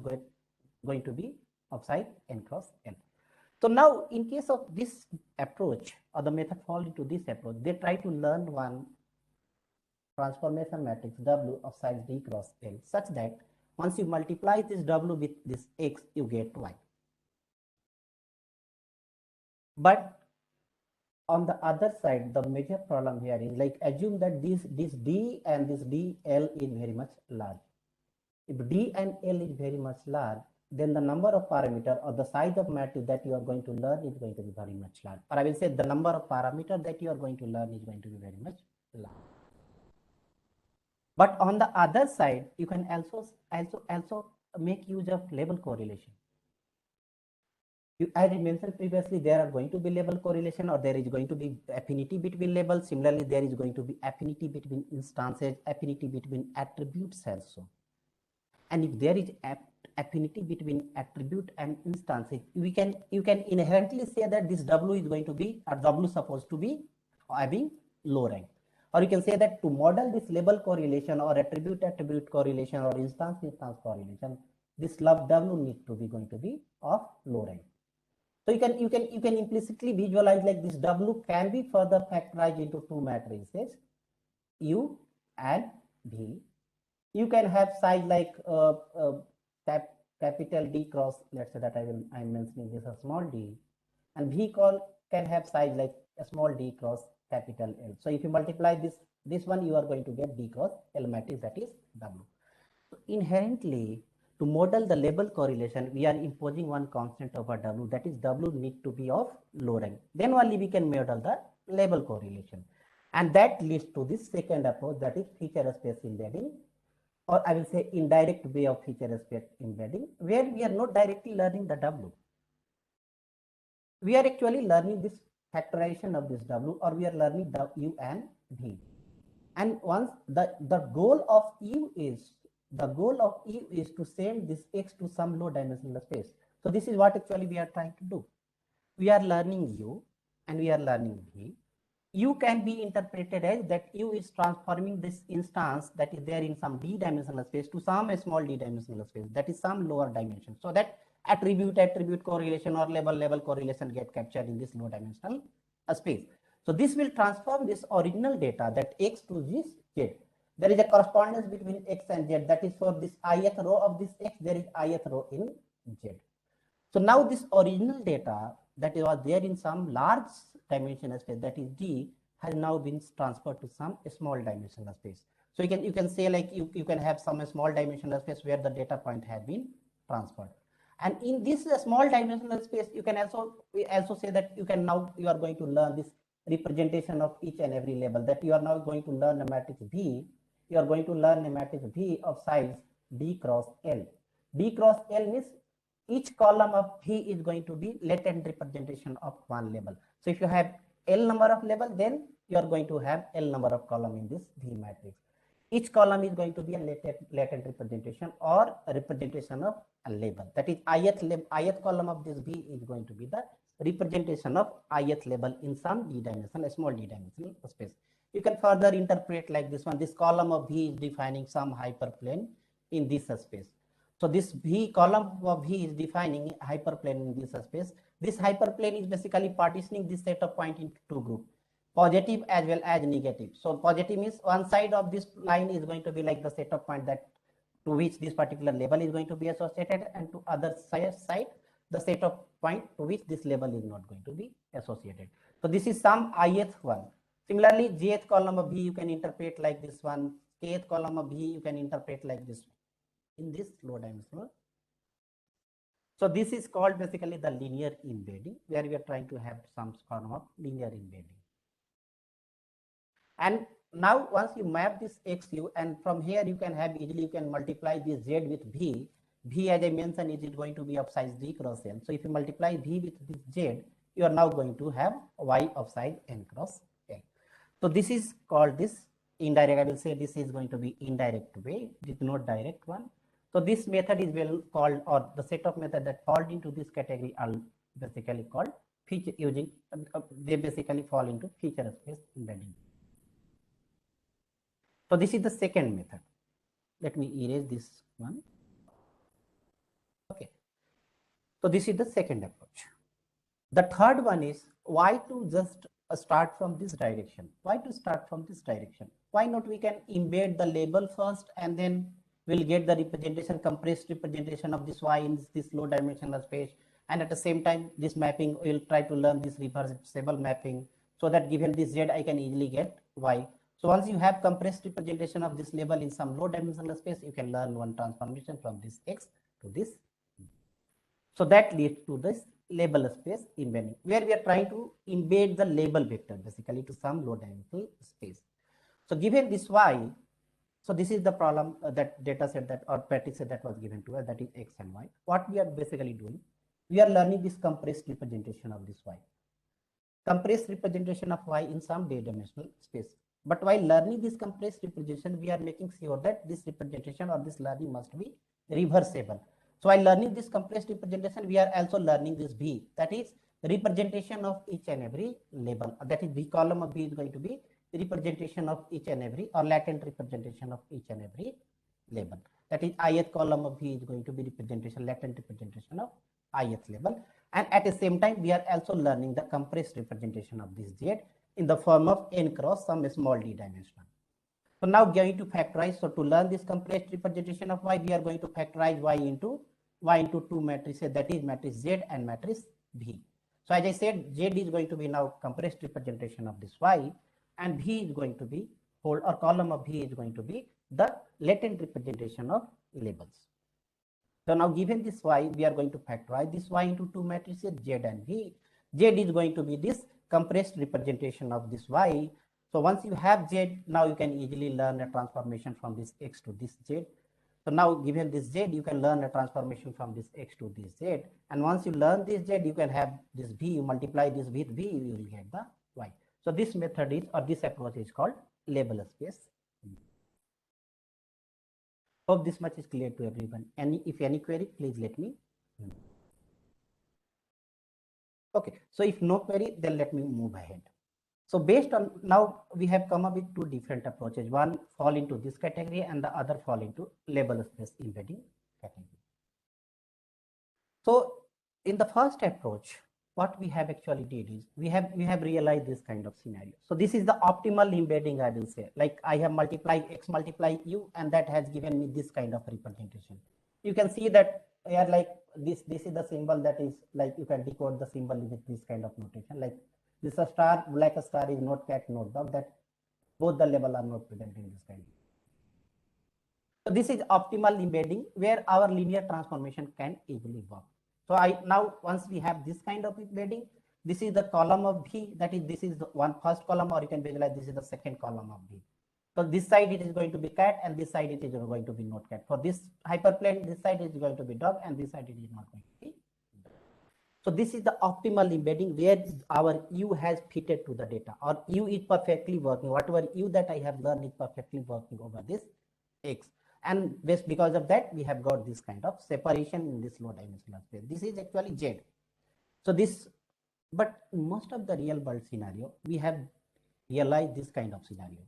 to be of size N cross L. So now in case of this approach, or the method fall into this approach, they try to learn one transformation matrix W of size D cross L, such that once you multiply this W with this X, you get Y. But on the other side, the major problem here is, like, assume that this D and this DL is very much large. If D and L is very much large, then the number of parameter, or the size of matrix that you are going to learn is going to be very much large. Or I will say the number of parameter that you are going to learn is going to be very much large. But on the other side, you can also make use of label correlation. As I mentioned previously, there are going to be label correlation, or there is going to be affinity between labels. Similarly, there is going to be affinity between instances, affinity between attributes also. And if there is affinity between attribute and instances, you can inherently say that this W is going to be, or W supposed to be having low rank. Or you can say that to model this label correlation, or attribute correlation, or instance correlation, this W need to be going to be of low rank. So you can implicitly visualize like this W can be further factorized into two matrices, U and V. You can have size like capital D cross, let's say that I'm mentioning this as small d, and V can have size like a small d cross capital L. So if you multiply this one, you are going to get D cross L matrix, that is W. So inherently, to model the label correlation, we are imposing one constant over W, that is W need to be of low rank. Then only we can model the label correlation. And that leads to this second approach, that is feature space embedding, or I will say indirect way of feature space embedding, where we are not directly learning the W. We are actually learning this factorization of this W, or we are learning U and V. And once the goal of U is to send this X to some low dimensional space. So this is what actually we are trying to do. we are learning U and we are learning V. U can be interpreted as that U is transforming this instance that is there in some d-dimensional space to some small d-dimensional space, that is some lower dimension, so that attribute correlation or level correlation get captured in this low dimensional space. So this will transform this original data, that X to this Z. There is a correspondence between X and Z, that is for this ith row of this X, there is ith row in Z. So now this original data that was there in some large dimensional space, that is D, has now been transferred to some small dimensional space. So you can say like you can have some small dimensional space where the data point has been transferred. And in this small dimensional space, you can also say that you are going to learn this representation of each and every label, that you are now going to learn a matrix V. You are going to learn a matrix V of size D cross L. D cross L means each column of V is going to be latent representation of one label. So if you have L number of label, then you are going to have L number of column in this V matrix. Each column is going to be a latent representation or a representation of a label. That is ith column of this V is going to be the representation of ith label in some d-dimensional, small d-dimensional space. You can further interpret like this one. This column of V is defining some hyperplane in this space. So this V column of V is defining hyperplane in this space. This hyperplane is basically partitioning this set of points into two groups, positive as well as negative. So positive means one side of this line is going to be like the set of points that to which this particular label is going to be associated, and to other side the set of point to which this label is not going to be associated. So this is some ith one. Similarly, jth column of V you can interpret like this one. Kth column of V you can interpret like this in this low dimensional. So this is called basically the linear embedding, where we are trying to have some form of linear embedding. And now once you map this XU, and from here you can have easily, you can multiply this Z with V. V, as I mentioned, is going to be of size D cross N. So if you multiply V with this Z, you are now going to have Y of size N cross N. So this is called this indirect. I will say this is going to be indirect way, this is not direct one. So this method is well called, or the set of method that fall into this category are basically called feature using, they basically fall into feature space embedding. So this is the second method. Let me erase this one. Okay. So this is the second approach. The third one is why to just start from this direction. Why to start from this direction? Why not we can embed the label first, and then we'll get the representation, compressed representation of this Y in this low dimensional space. And at the same time, this mapping, we'll try to learn this reversible mapping, so that given this Z, I can easily get Y. So once you have compressed representation of this label in some low dimensional space, you can learn one transformation from this X to this. So that leads to this label space embedding, where we are trying to embed the label vector basically to some low dimensional space. So given this Y, so this is the problem that data set that, or matrix set that was given to us, that is X and Y. What we are basically doing, we are learning this compressed representation of this Y. Compressed representation of Y in some d-dimensional space. But while learning this compressed representation, we are making sure that this representation or this learning must be reversible. So while learning this compressed representation, we are also learning this V, that is representation of each and every label. That is V column of V is going to be representation of each and every, or latent representation of each and every label. That is ith column of V is going to be representation, latent representation of ith label. And at the same time, we are also learning the compressed representation of this Z in the form of N cross some small d dimensional. So now going to factorize. So to learn this compressed representation of Y, we are going to factorize Y into two matrices, that is matrix Z and matrix V. So as I said, Z is going to be now compressed representation of this Y, and V is going to be whole, or column of V is going to be the latent representation of labels. So now given this Y, we are going to factorize this Y into two matrices Z and V. Z is going to be this compressed representation of this Y. So once you have Z, now you can easily learn a transformation from this X to this Z. So now given this Z, you can learn a transformation from this X to this Z. And once you learn this Z, you can have this V, you multiply this with V, you will get the Y. So this method is, or this approach is called label space. Hope this much is clear to everyone. If any query, please let me know. Okay, so if no query, then let me move ahead. So based on, now we have come up with two different approaches. One fall into this category and the other fall into label space embedding category. So in the first approach, what we have actually did is we have realized this kind of scenario. So this is the optimal embedding, I will say. Like I have multiplied x multiply u, and that has given me this kind of representation. You can see that here, like this is the symbol that is, like you can decode the symbol with this kind of notation. Like this a star, like a star is not cat, not dog, that both the level are not present in this kind. So this is optimal embedding where our linear transformation can easily work. So now once we have this kind of embedding, this is the column of B, that is, this is the first column, or you can visualize this is the second column of B. So this side it is going to be cat, and this side it is going to be not cat. For this hyperplane, this side is going to be dog, and this side it is not going to be. So this is the optimal embedding where our U has fitted to the data, or U is perfectly working. Whatever U that I have learned is perfectly working over this X. And because of that, we have got this kind of separation in this low dimensional space. This is actually Z. So this, but in most of the real world scenario, we have realized this kind of scenario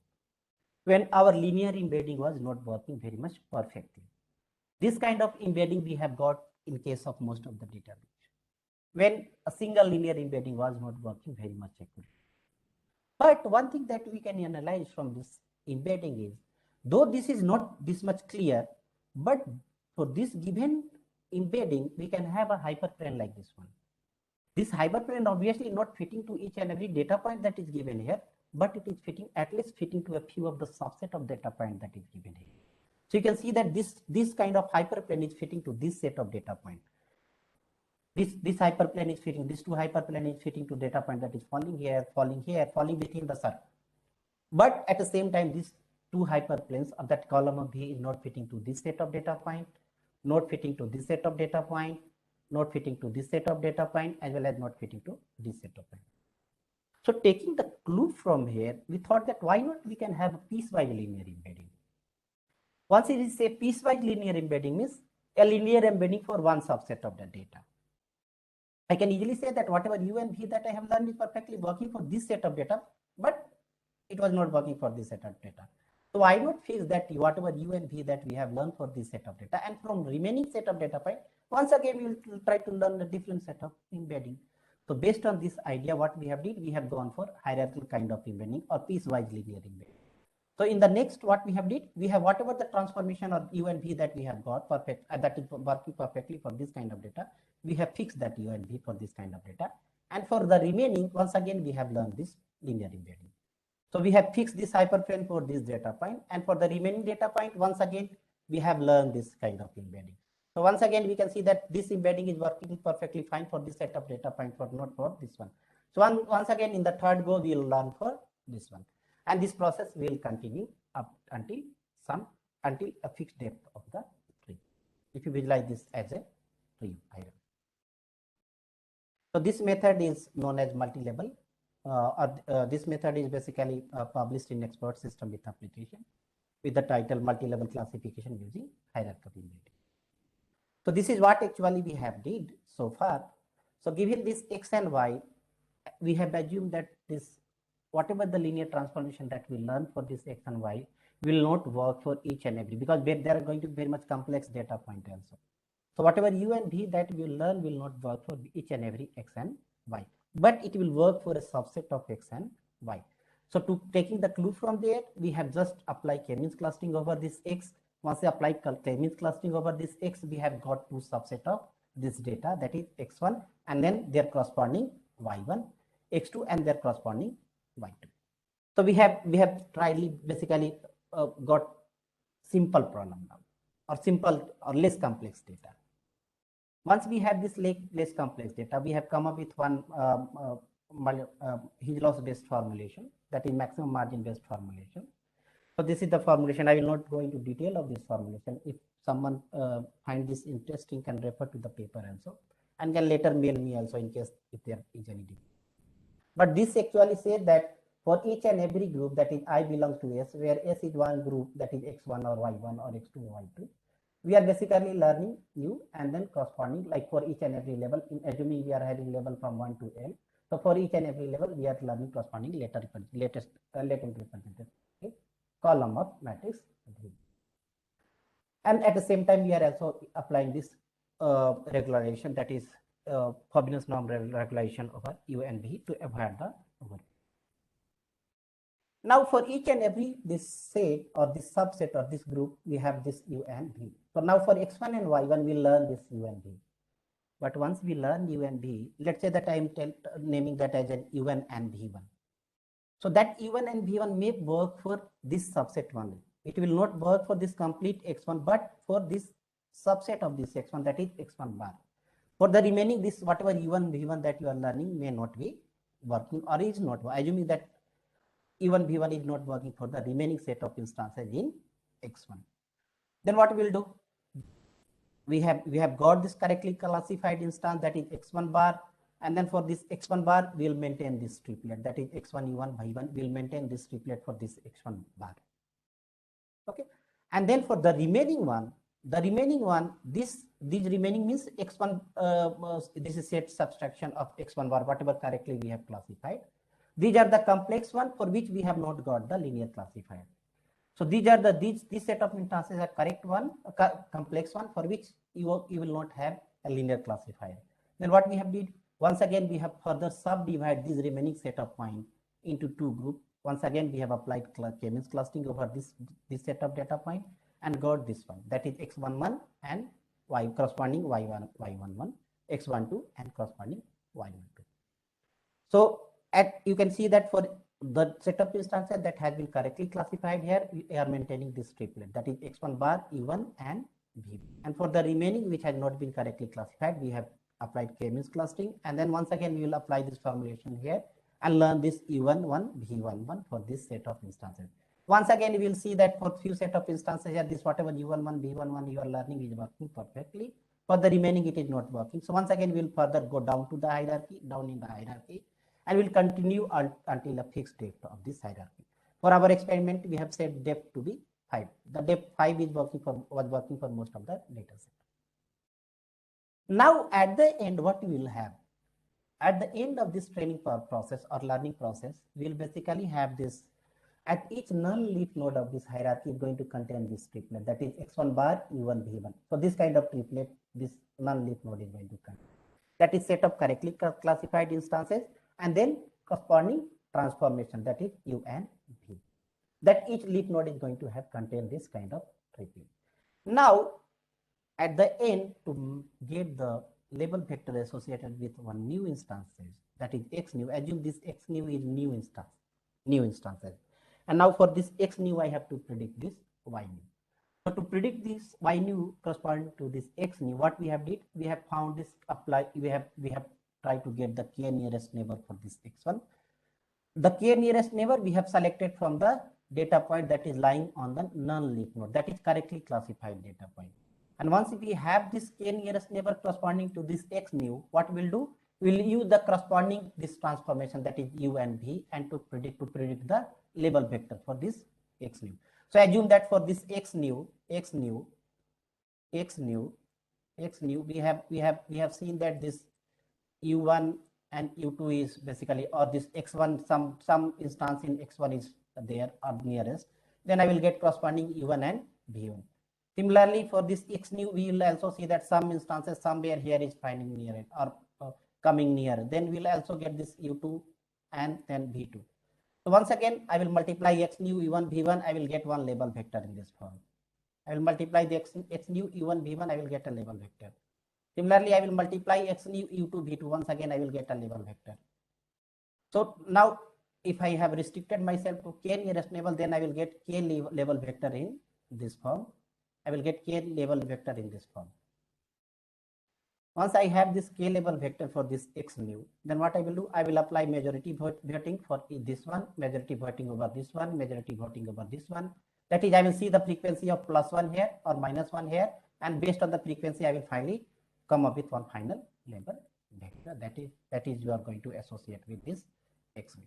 when our linear embedding was not working very much perfectly. This kind of embedding we have got in case of most of the database, when a single linear embedding was not working very much accurately. But one thing that we can analyze from this embedding is, though this is not this much clear, but for this given embedding, we can have a hyperplane like this one. This hyperplane obviously not fitting to each and every data point that is given here, but it is fitting, at least fitting to a few of the subset of data point that is given here. So you can see that this kind of hyperplane is fitting to this set of data point. This hyperplane is fitting, this two hyperplane is fitting to data point that is falling here, falling here, falling within the circle. But at the same time, these two hyperplanes of that column of B is not fitting to this set of data point, not fitting to this set of data point, not fitting to this set of data point, as well as not fitting to this set of point. So taking the clue from here, we thought that why not we can have a piecewise linear embedding. Once it is a piecewise linear embedding means a linear embedding for one subset of the data. I can easily say that whatever U and V that I have learned is perfectly working for this set of data, but it was not working for this set of data. So why not fix that whatever U and V that we have learned for this set of data, and from remaining set of data point, once again we will try to learn a different set of embedding. So based on this idea, what we have did, we have gone for hierarchical kind of embedding or piecewise linear embedding. So in the next, what we have did, we have whatever the transformation of U and V that we have got perfect, that is working perfectly for this kind of data, we have fixed that U and V for this kind of data. And for the remaining, once again, we have learned this linear embedding. So we have fixed this hyperplane for this data point, and for the remaining data point, once again, we have learned this kind of embedding. So once again, we can see that this embedding is working perfectly fine for this set of data point, for not for this one. So once again, in the third go, we will learn for this one. And this process will continue up until a fixed depth of the tree. If you visualize this as a tree hierarchy. So this method is known as multi-level. This method is basically published in Expert System with Application with the title Multi-Level Classification Using Hierarchical Embedding. So this is what actually we have did so far. So given this X and Y, we have assumed that this whatever the linear transformation that we learn for this X and Y will not work for each and every, because there are going to be very much complex data point also. So whatever U and V that we learn will not work for each and every X and Y, but it will work for a subset of X and Y. So to taking the clue from there, we have just applied K-means clustering over this X. Once we apply K-means clustering over this X, we have got two subset of this data, that is X1 and then their corresponding Y1, X2 and their corresponding Y2. So we have basically got simple problem now, or simple or less complex data. Once we have this less complex data, we have come up with one Higgs based formulation, that is maximum margin based formulation. So this is the formulation. I will not go into detail of this formulation. If someone find this interesting, can refer to the paper also, and can later mail me also in case if there is any difference. But this actually says that for each and every group, that is I belongs to S, where S is one group, that is X1 or Y1 or X2 or Y2, we are basically learning U and then corresponding, like for each and every level, in assuming we are having level from 1 to L. So for each and every level, we are learning corresponding latent representative column of matrix V. And at the same time, we are also applying this regularization, that is Frobenius norm regularization over U and V to avoid the overfit. Now for each and every this set or this subset or this group, we have this U and V. So now for X1 and Y1, we learn this U and V. But once we learn U and V, let's say that I am naming that as an U1 and V1. So that U1 and V1 may work for this subset only. It will not work for this complete X1, but for this subset of this X1, that is X1 bar. For the remaining, this whatever U1, V1 that you are learning may not be working or is not, assuming that U1, V1 is not working for the remaining set of instances in X1. Then what we will do? We have got this correctly classified instance, that is X1 bar, and then for this X1 bar, we will maintain this triplet, that is X1, U1, Y1, we will maintain this triplet for this X1 bar. Okay, and then for the remaining one, these remaining means X1, this is set subtraction of X1 bar, whatever correctly we have classified. These are the complex one for which we have not got the linear classifier. So these are these set of instances are correct one, complex one for which you will not have a linear classifier. Then what we have did, once again we have further subdivided this remaining set of points into two groups. Once again we have applied K-means clustering over this set of data point and got this one, that is X11 and Y corresponding Y11, X12 and corresponding Y12. So you can see that for the set of instances that has been correctly classified here, we are maintaining this triplet, that is X1 bar, U1 and V. And for the remaining which has not been correctly classified, we have applied K-means clustering, and then once again we will apply this formulation here and learn this U11, V11 for this set of instances. Once again, we will see that for few set of instances here, this whatever U11, V11 you are learning is working perfectly. For the remaining, it is not working. So once again, we will further go down to the hierarchy, down in the hierarchy, and will continue until a fixed depth of this hierarchy. For our experiment, we have set depth to be 5. The depth 5 is was working for most of the data set. Now at the end, what we will have? At the end of this training process or learning process, we will basically have this, at each null leaf node of this hierarchy is going to contain this triplet, that is X1 bar, U1, V1. So this kind of triplet, this null leaf node is going to contain. That is set of correctly classified instances, and then corresponding transformation, that is U and V. That each leaf node is going to have contain this kind of triplet. Now, at the end, to get the label vector associated with one new instances, that is X new, assume this X new is new instances. And now for this X new, I have to predict this Y new. So to predict this Y new corresponding to this X new, what we have did, we have found this apply, we have tried to get the K nearest neighbor for this X1. The K nearest neighbor we have selected from the data point that is lying on the null leaf node, that is correctly classified data point. And once we have this K nearest neighbor corresponding to this X new, what we'll do, we'll use the corresponding this transformation, that is U and V, and to predict the label vector for this X new. So assume that for this X new, we have seen that this U1 and U2 is basically, or this X1, some instance in X1 is there or nearest, then I will get corresponding U1 and V1. Similarly, for this X new, we will also see that some instances somewhere here is finding near it or coming near. Then we will also get this U2 and then V2. So once again, I will multiply X new, U1, V1, I will get one label vector in this form. I will multiply the X new, U1, V1, I will get a label vector. Similarly, I will multiply X new, U2, V2, once again, I will get a label vector. So now, if I have restricted myself to K nearest neighbor, then I will get K label vector in this form. I will get K label vector in this form. Once I have this K label vector for this X new, then what I will do, I will apply majority voting for this one, majority voting over this one, majority voting over this one. That is, I will see the frequency of +1 here or -1 here, and based on the frequency, I will finally come up with one final label vector. That is you are going to associate with this X new.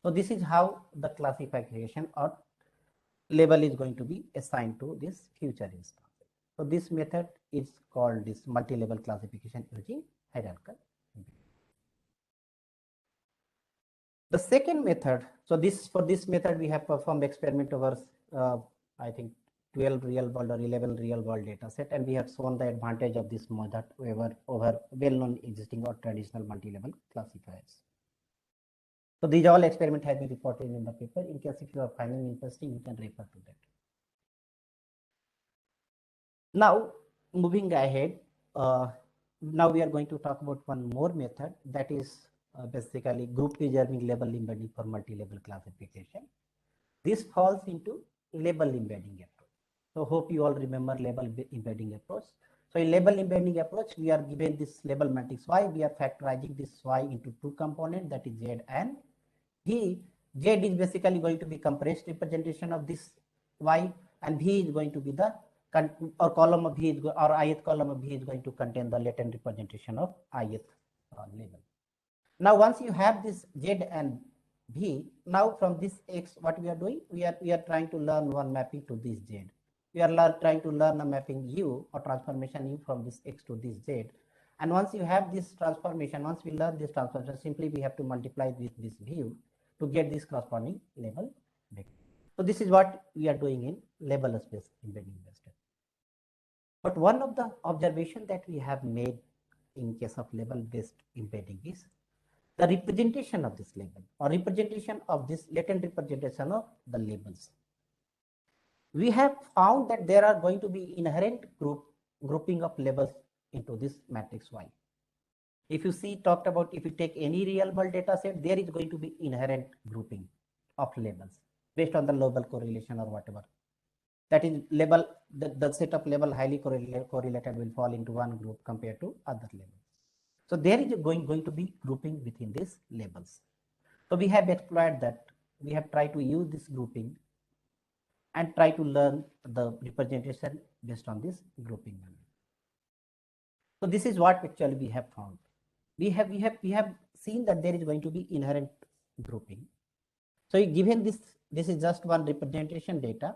So this is how the classification or label is going to be assigned to this future instance. So this method is called this multi-level classification using hierarchical. The second method, so for this method we have performed experiment over I think 12 real world or 11 real world data set, and we have shown the advantage of this method over well-known existing or traditional multi-level classifiers. So these all experiment have been reported in the paper. In case if you are finding interesting, you can refer to that. Now moving ahead, now we are going to talk about one more method, that is basically group preserving label embedding for multi-level classification. This falls into label embedding approach. So hope you all remember label embedding approach. So in label embedding approach, we are given this label matrix Y. We are factorizing this Y into two components, that is Z and V. Z is basically going to be compressed representation of this Y, and V is going to be the or column of V is, or ith column of V is going to contain the latent representation of ith label. Now once you have this Z and V, now from this X, what we are doing, we are trying to learn one mapping to this Z. We are trying to learn a mapping U or transformation U from this X to this Z. And once you have this transformation, once we learn this transformation, simply we have to multiply with this view to get this corresponding label vector. So this is what we are doing in label space embedding vector. But one of the observations that we have made in case of label based embedding is the representation of this label or representation of this latent representation of the labels. We have found that there are going to be inherent grouping of labels into this matrix Y. If you see talked about, if you take any real world data set, there is going to be inherent grouping of labels based on the label correlation or whatever. That is label, the set of label highly correlated will fall into one group compared to other labels. So there is going to be grouping within these labels. So we have explored that. We have tried to use this grouping and try to learn the representation based on this grouping. So this is what actually we have found. We have seen that there is going to be inherent grouping. So given this is just one representation data.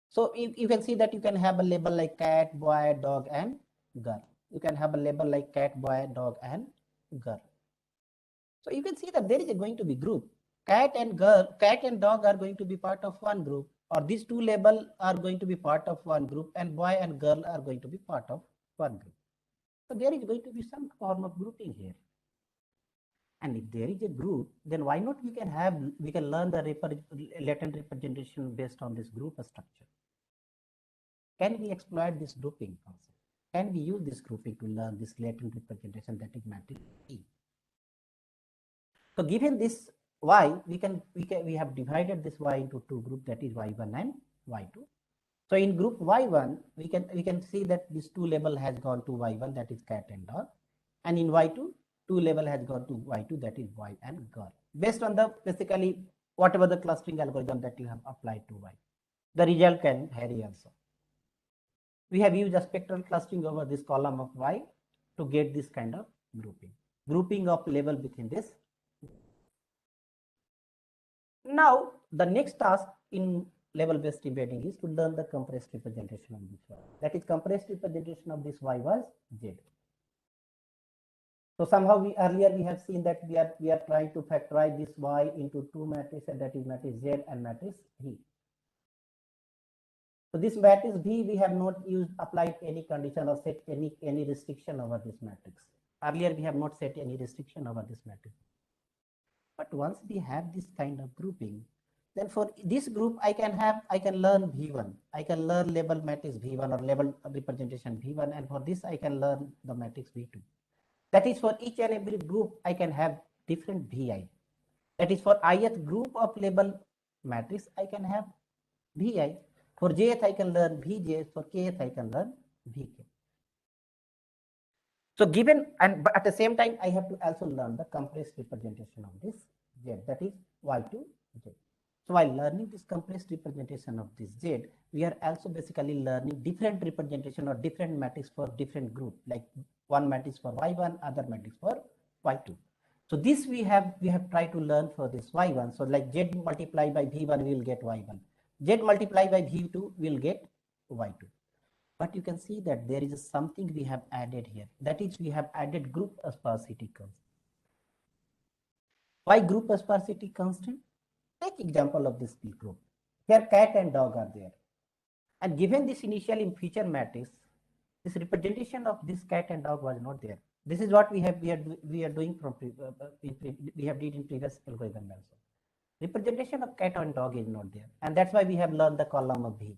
So you can see that you can have a label like cat, boy, dog, and girl. You can have a label like cat, boy, dog, and girl. So you can see that there is going to be group. Cat and dog are going to be part of one group, or these two labels are going to be part of one group, and boy and girl are going to be part of one group. So there is going to be some form of grouping here. And if there is a group, then why not we can learn the latent representation based on this group structure. Can we exploit this grouping concept? Can we use this grouping to learn this latent representation, that is matrix E? So given this Y, we have divided this Y into two groups, that is Y1 and Y2. So in group Y1, we can see that this two label has gone to Y1, that is cat and dog, and in Y2, two label has gone to Y2, that is boy and girl, based on the basically whatever the clustering algorithm that you have applied to Y. The result can vary also. We have used a spectral clustering over this column of Y to get this kind of grouping of label within this. Now the next task in label based embedding is to learn the compressed representation of this Y. That is, compressed representation of this Y was Z. So somehow earlier we have seen that we are trying to factorize this Y into two matrices, that is matrix Z and matrix V. So this matrix V, we have not applied any condition or set any restriction over this matrix. Earlier we have not set any restriction over this matrix. But once we have this kind of grouping, then for this group I can learn V1. I can learn label matrix V1 or label representation V1, and for this I can learn the matrix V2. That is, for each and every group I can have different VI. That is, for ith group of label matrix I can have VI. For jth I can learn Vj. For kth I can learn Vk. So given, but at the same time I have to also learn the compressed representation of this Z, that is Y2 Z. So while learning this compressed representation of this Z, we are also basically learning different representation or different matrix for different group, like one matrix for Y1, other matrix for Y2. So this we have tried to learn for this Y1. So like Z multiplied by V1 we will get Y1. Z multiplied by V2 will get Y2. But you can see that there is something we have added here. That is, we have added group sparsity constant. Why group sparsity constant? Take example of this P group. Here cat and dog are there. And given this initial feature matrix, this representation of this cat and dog was not there. This is what we are doing from we have did in previous algorithm also. Representation of cat and dog is not there, and that's why we have learned the column of V.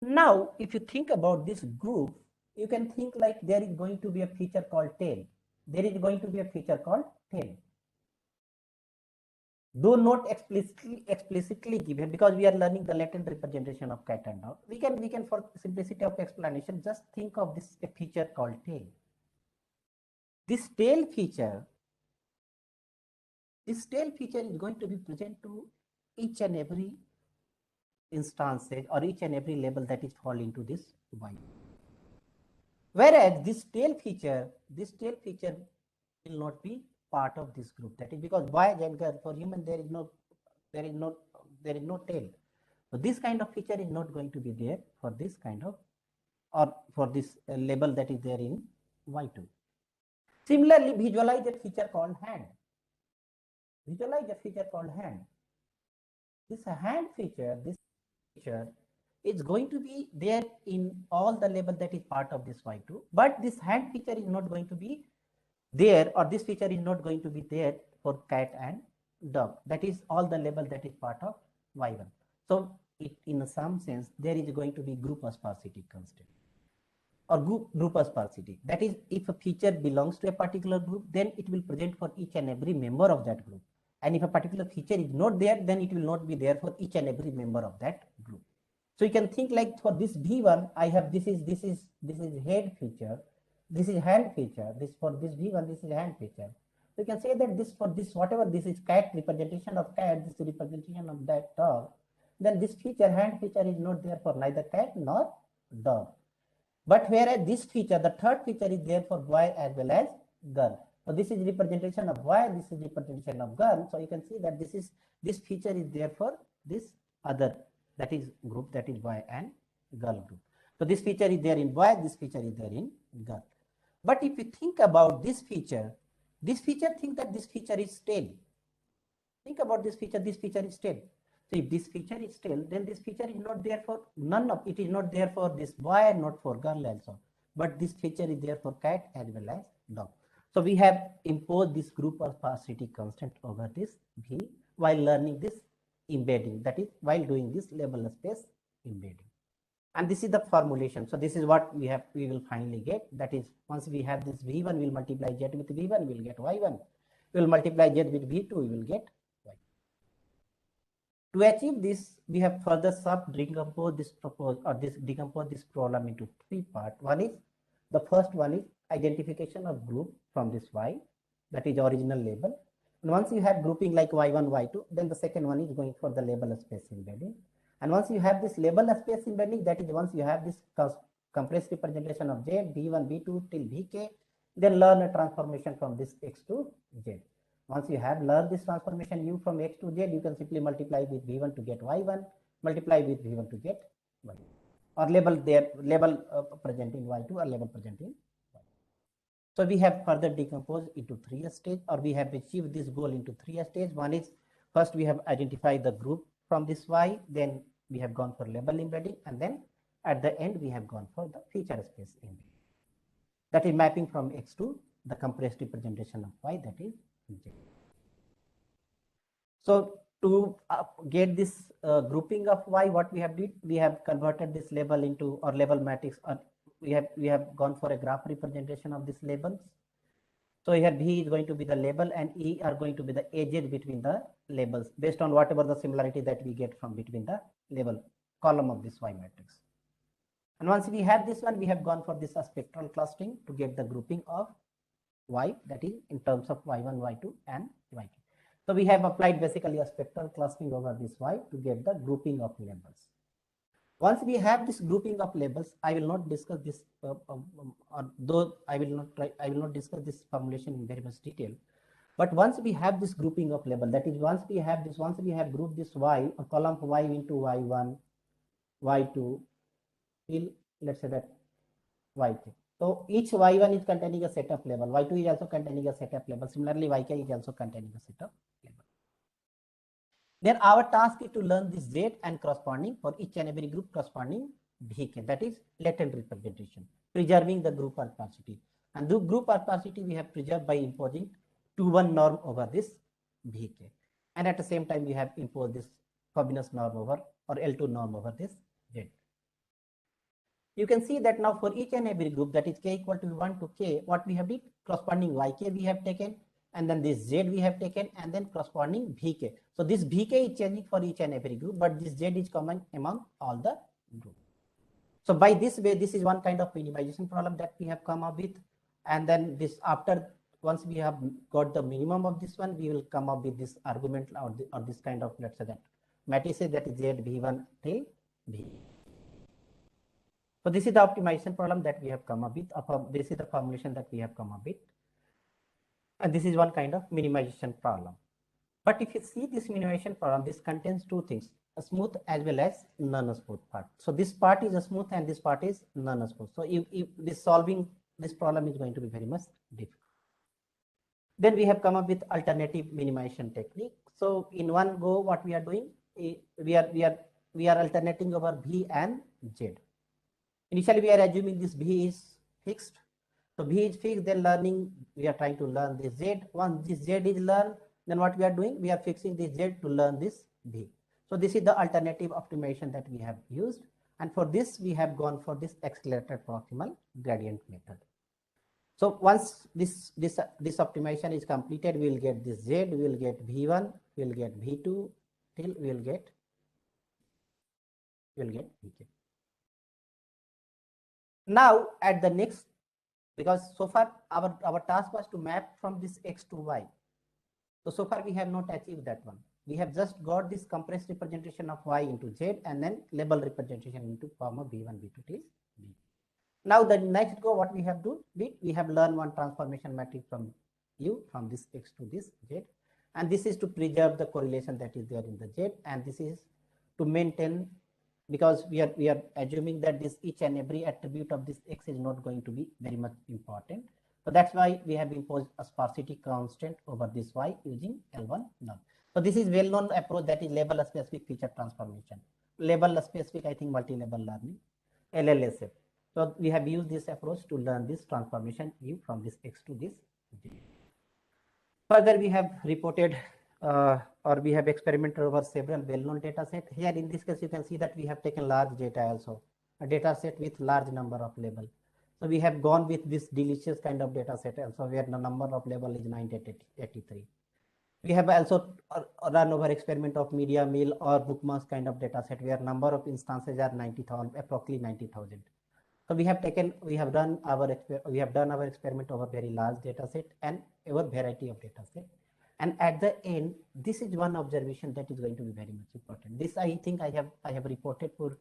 Now, if you think about this group, you can think like there is going to be a feature called tail. There is going to be a feature called tail. Though not explicitly given, because we are learning the latent representation of cat and dog, we can for simplicity of explanation just think of this a feature called tail. This tail feature is going to be present to each and every instances or each and every label that is fall into this Y. Whereas this tail feature will not be part of this group. That is because Y and girl, for human there is no tail. So this kind of feature is not going to be there for this kind of or for this label that is there in Y2. Similarly, visualize a feature called hand. Visualize a feature called hand. This hand feature, is going to be there in all the label that is part of this Y2, but this hand feature is not going to be there, or this feature is not going to be there for cat and dog. That is all the label that is part of Y1. So in some sense, there is going to be group sparsity constant or group sparsity. That is, if a feature belongs to a particular group, then it will present for each and every member of that group. And if a particular feature is not there, then it will not be there for each and every member of that group. So you can think like for this V1, I have this is head feature, this is hand feature, this for this V1, this is hand feature. So you can say that this for this whatever this is cat representation of cat, this is representation of that dog, then this feature hand feature is not there for neither cat nor dog. But whereas this feature, the third feature is there for boy as well as girl. So this is representation of boy, this is representation of girl. So you can see that this feature is there for this other, that is group, that is boy and girl group. So this feature is there in boy, this feature is there in girl. But if you think about this feature think that this feature is tail. Think about this feature is tail. So if this feature is tail, then this feature is not there for none of it is not there for this boy and not for girl also. But this feature is there for cat as well as dog. So we have imposed this group of sparsity constant over this V while learning this embedding, that is while doing this label space embedding. And this is the formulation. So this is what we will finally get. That is, once we have this V1, we'll multiply Z with V1, we'll get Y1. We'll multiply Z with V2, we will get Y. To achieve this, we have further decompose this problem into three parts. The first one is identification of group from this Y, that is original label. And once you have grouping like Y1, Y2, then the second one is going for the label space embedding. And once you have this label space embedding, that is once you have this compressed representation of Z, V1, V2 till Vk, then learn a transformation from this X to Z. Once you have learned this transformation U from X to Z, you can simply multiply with V1 to get Y1, multiply with V1 to get Y, or label present in Y2 or label present in Y. So we have further decomposed into three stages, or we have achieved this goal into three stages. One is, first we have identified the group from this Y, then we have gone for label embedding, and then at the end we have gone for the feature space embedding. That is mapping from X to the compressed representation of Y, that is Z. So to get this grouping of Y, what we have did, we have converted this label into, or label matrix, or we have gone for a graph representation of these labels. So here V is going to be the label and E are going to be the edges between the labels based on whatever the similarity that we get from between the label column of this Y matrix. And once we have this one, we have gone for this spectral clustering to get the grouping of Y, that is in terms of Y1, Y2 and Y2. So we have applied basically a spectral clustering over this Y to get the grouping of labels. Once we have this grouping of labels, I will not discuss this, though I will not discuss this formulation in very much detail. But once we have this grouping of label, that is once we have grouped this Y, a column Y into Y1, Y2, till, let's say that yk. So each y1 is containing a set of label, y2 is also containing a set of label. Similarly, yk is also containing a set of label. Then our task is to learn this z and corresponding for each and every group corresponding vk, that is latent representation, preserving the group sparsity. And the group sparsity we have preserved by imposing 2-1 norm over this vk. And at the same time, we have imposed this Frobenius norm over or L2 norm over this z. You can see that now for each and every group, that is k equal to 1 to k, what we have did, corresponding yk we have taken, and then this z we have taken, and then corresponding vk. So this vk is changing for each and every group, but this z is common among all the groups. So by this way, this is one kind of minimization problem that we have come up with. And then this, after once we have got the minimum of this one, we will come up with this argument or this kind of, let's say that matrices, that is z v1 till v. So this is the optimization problem that we have come up with. This is the formulation that we have come up with. And this is one kind of minimization problem. But if you see this minimization problem, this contains two things, a smooth as well as non-smooth part. So this part is a smooth and this part is non-smooth. So if this solving this problem is going to be very much difficult. Then we have come up with alternative minimization technique. So in one go, what we are doing, we are alternating over v and z. Initially, we are assuming this v is fixed. So v is fixed, then we are trying to learn this z. Once this z is learned, then what we are doing, we are fixing this z to learn this v. So this is the alternative optimization that we have used. And for this, we have gone for this accelerated proximal gradient method. So once this optimization is completed, we will get this z, we will get v1, we will get v2, till we will get vk. Now at the next, because so far our task was to map from this x to y. So far we have not achieved that one. We have just got this compressed representation of y into z and then label representation into form of v1, v2 till v. Now the next go, what we have do, we have learned one transformation matrix from u, from this x to this z, and this is to preserve the correlation that is there in the z, and this is to maintain, because we are assuming that this each and every attribute of this x is not going to be very much important. So that's why we have imposed a sparsity constant over this y using L1 norm. So this is well-known approach, that is label specific feature transformation. Label specific, I think, multi-label learning, LLSF. So we have used this approach to learn this transformation u from this x to this z. Further, we have reported or we have experimented over several well-known data set. Here in this case, you can see that we have taken large data also, a data set with large number of label. So we have gone with this delicious kind of data set also, where the number of label is 983. We have also run over experiment of media meal or bookmarks kind of data set, where number of instances are 90,000, approximately 90,000. So we have done our experiment over very large data set and over variety of data set. And at the end, this is one observation that is going to be very much important. This I think I have reported for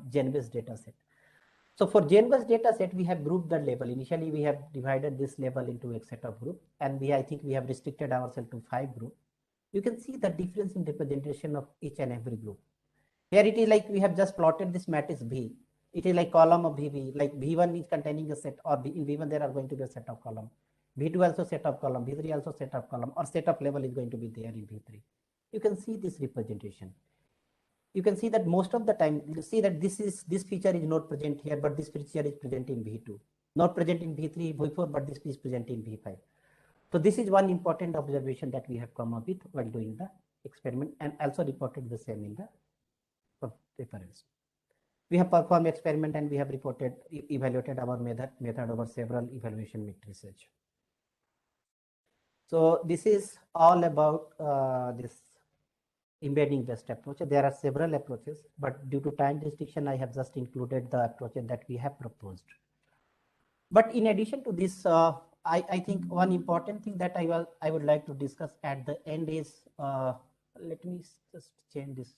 GenBase data set. So for GenBase data set, we have grouped the label. Initially, we have divided this label into a set of group, and I think we have restricted ourselves to 5 groups. You can see the difference in representation of each and every group. Here it is like we have just plotted this matrix V. It is like column of VV, like V1 is containing a set, or in V1 there are going to be a set of column. V2 also set of column, V3 also set of column, or set of label is going to be there in V3. You can see this representation. You can see that most of the time, you see that this feature is not present here, but this feature is present in V2. Not present in V3, V4, but this is present in V5. So this is one important observation that we have come up with while doing the experiment, and also reported the same in the reference. We have performed experiment and we have evaluated our method over several evaluation matrices. So this is all about this embedding based approach. There are several approaches, but due to time restriction, I have just included the approaches that we have proposed. But in addition to this, I think one important thing that I would like to discuss at the end is, let me just change this.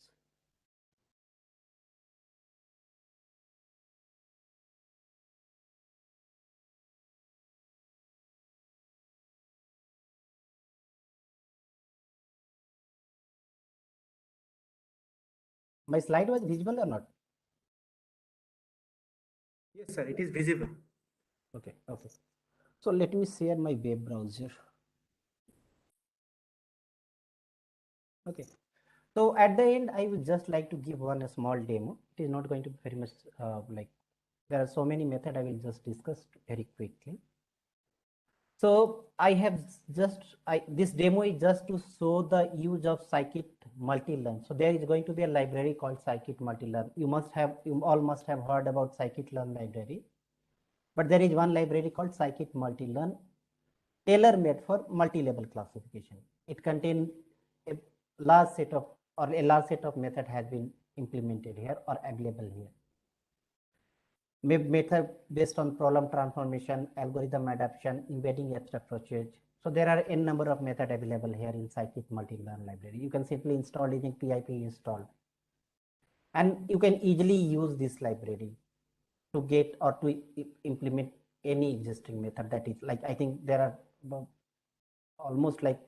My slide was visible or not? Yes, sir, it is visible. Okay. So let me share my web browser. Okay. So at the end, I would just like to give one small demo. It is not going to be very much like, there are so many methods I will just discuss very quickly. So I have this demo is just to show the use of scikit multi-learn. So there is going to be a library called scikit multi-learn. You all must have heard about scikit-learn library, but there is one library called scikit multi-learn, tailor-made for multi-level classification. It contains a large set of method has been implemented here or available here. Method based on problem transformation, algorithm adaptation, embedding abstract approaches. So there are n number of methods available here in scikit multi-learn library. You can simply install using pip install, and you can easily use this library to get or to implement any existing method. That is like, I think there are almost like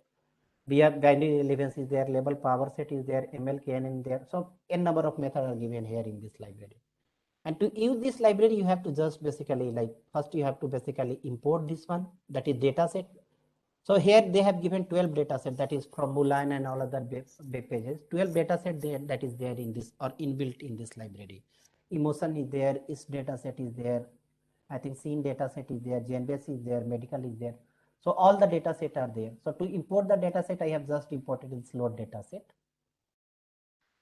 binary relevance is there, label power set is there, MLKN is there. So n number of methods are given here in this library. And to use this library, you have to just basically like, first you have to basically import this one, that is dataset. So here they have given 12 dataset, that is from Boolean and all other web pages. 12 dataset there, that is there in this or inbuilt in this library. Emotion is there, is dataset is there, I think scene dataset is there, GenBase is there, medical is there. So all the dataset are there. So to import the dataset, I have just imported this load dataset.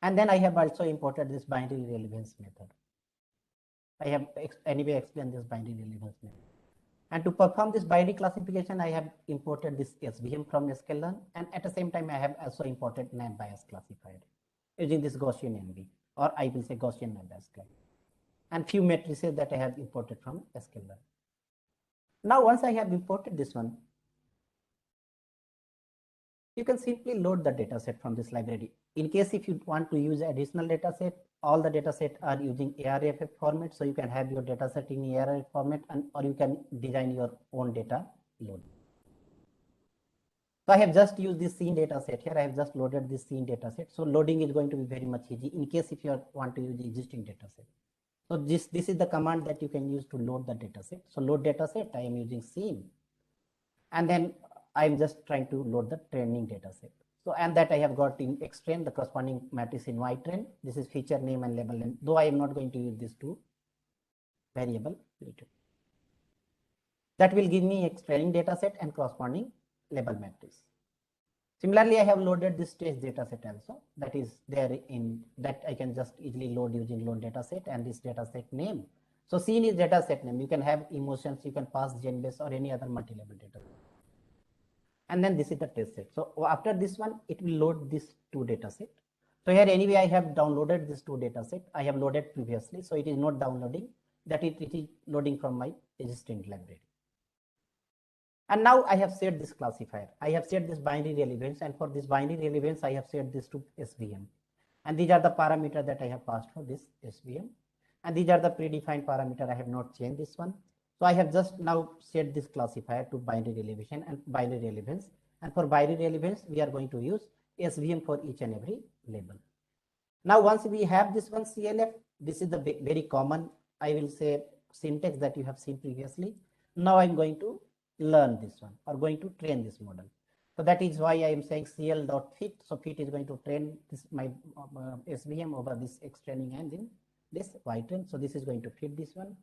And then I have also imported this binary relevance method. I have anyway explained this binary relevance method. And to perform this binary classification, I have imported this SVM from sklearn, and at the same time, I have also imported NAB bias classifier using this Gaussian NB, or I will say Gaussian NAB bias classifier, and few matrices that I have imported from sklearn. Now, once I have imported this one, you can simply load the dataset from this library. In case if you want to use additional dataset, all the dataset are using ARFF format, so you can have your dataset in ARFF format, or you can design your own data load. So I have just used this scene dataset here. I have just loaded this scene dataset. So loading is going to be very much easy in case if you want to use the existing dataset. So this is the command that you can use to load the dataset. So load dataset, I am using scene, and then I'm just trying to load the training dataset. So, and that I have got in xtrain, the corresponding matrix in ytrain. This is feature name and label name, though I am not going to use these two variable later. That will give me training dataset and corresponding label matrix. Similarly, I have loaded this test dataset also, that is there in that I can just easily load using load dataset and this dataset name. So scene is dataset name. You can have emotions, you can pass GenBase or any other multi-level data. And then this is the test set. So after this one, it will load this two data set. So here anyway, I have downloaded this two data set. I have loaded previously. So it is not downloading, that it is loading from my existing library. And now I have set this classifier. I have set this binary relevance, and for this binary relevance, I have set this to SVM. And these are the parameters that I have passed for this SVM. And these are the predefined parameter. I have not changed this one. So I have just now set this classifier to binary relevation and binary relevance. And for binary relevance, we are going to use SVM for each and every label. Now, once we have this one CLF, this is the very common, I will say, syntax that you have seen previously. Now I'm going to learn this one or going to train this model. So that is why I am saying cl.fit. So fit is going to train this my SVM over this X training and in this Y train. So this is going to fit this one.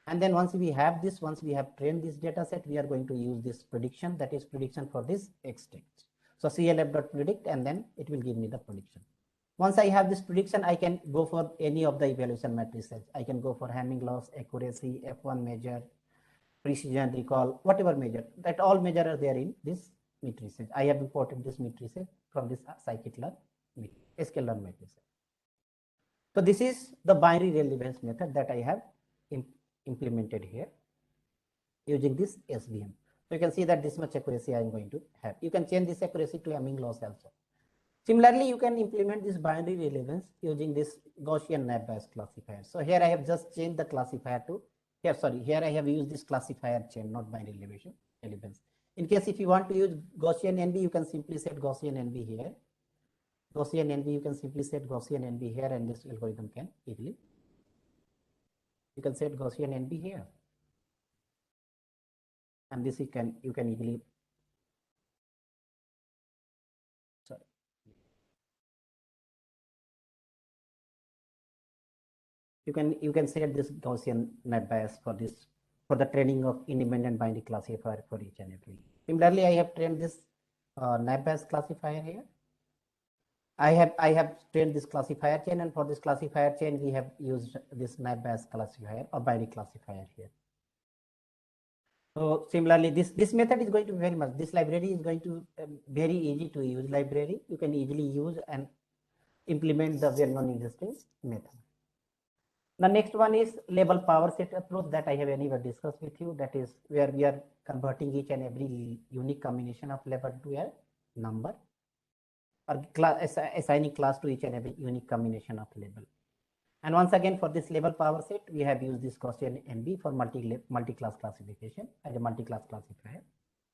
And then once we have this, once we have trained this data set, we are going to use this prediction, that is prediction for this X text. So clf.predict, and then it will give me the prediction. Once I have this prediction, I can go for any of the evaluation matrices. I can go for Hamming loss, accuracy, F1 measure, precision, recall, whatever measure, that all measure are there in this matrices. I have imported this matrices from this scikit-learn sklearn matrices. So this is the binary relevance method that I have implemented here using this SVM. So you can see that this much accuracy I am going to have. You can change this accuracy to Hamming loss also. Similarly, you can implement this binary relevance using this Gaussian NAB bias classifier. So here I have just changed the classifier to here I have used this classifier chain, not binary relevance. In case if you want to use Gaussian NB, you can simply set Gaussian NB here. Gaussian NB, you can simply set Gaussian NB here, and this algorithm can easily. You can set Gaussian NB here, and this you can easily, sorry, you can set this Gaussian net bias for this, for the training of independent binding classifier for each and every. Similarly, I have trained this net bias classifier here. I have trained this classifier chain, and for this classifier chain, we have used this net bias classifier or binding classifier here. So similarly, this method is going to be very much, this library is going to very easy to use library. You can easily use and implement the well-known existing method. The next one is label power set approach that I have anyway discussed with you. That is where we are converting each and every unique combination of label to a number, or assigning class to each and every unique combination of label. And once again, for this label power set, we have used this Gaussian NB for multi-class classification as a multi-class classifier.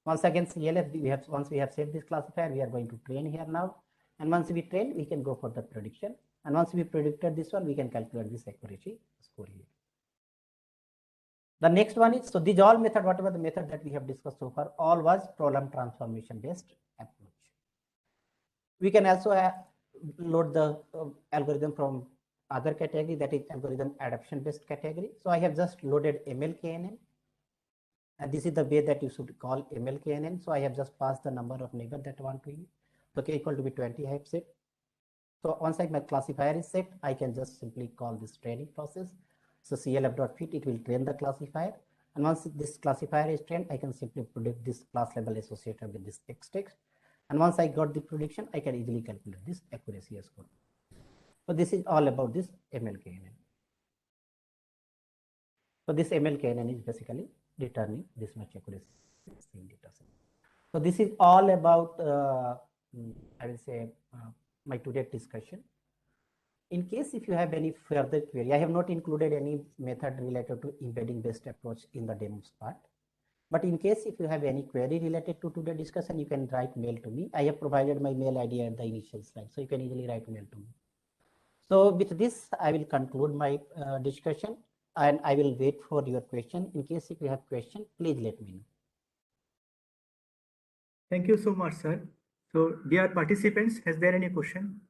Once again, CLF, once we have set this classifier, we are going to train here now. And once we train, we can go for the prediction. And once we predicted this one, we can calculate this accuracy score here. The next one is, so these all method, whatever the method that we have discussed so far, all was problem transformation based approach. We can also load the algorithm from other category, that is algorithm adaptation based category. So I have just loaded MLKNN, and this is the way that you should call MLKNN. So I have just passed the number of neighbors that I want to use. So k equal to be 20 I have set. So once my classifier is set, I can just simply call this training process. So CLF.fit, it will train the classifier. And once this classifier is trained, I can simply predict this class level associated with this text. And once I got the prediction, I can easily calculate this accuracy score. So this is all about this MLKNN. So this MLKNN is basically determining this much accuracy in data set. So this is all about, I will say, my today's discussion. In case if you have any further query, I have not included any method related to embedding based approach in the demos part. But in case if you have any query related to today's discussion, you can write mail to me. I have provided my mail ID at the initial slide, so you can easily write mail to me. So with this, I will conclude my discussion, and I will wait for your question. In case if you have question, please let me know. Thank you so much, sir. So dear participants, is there any question?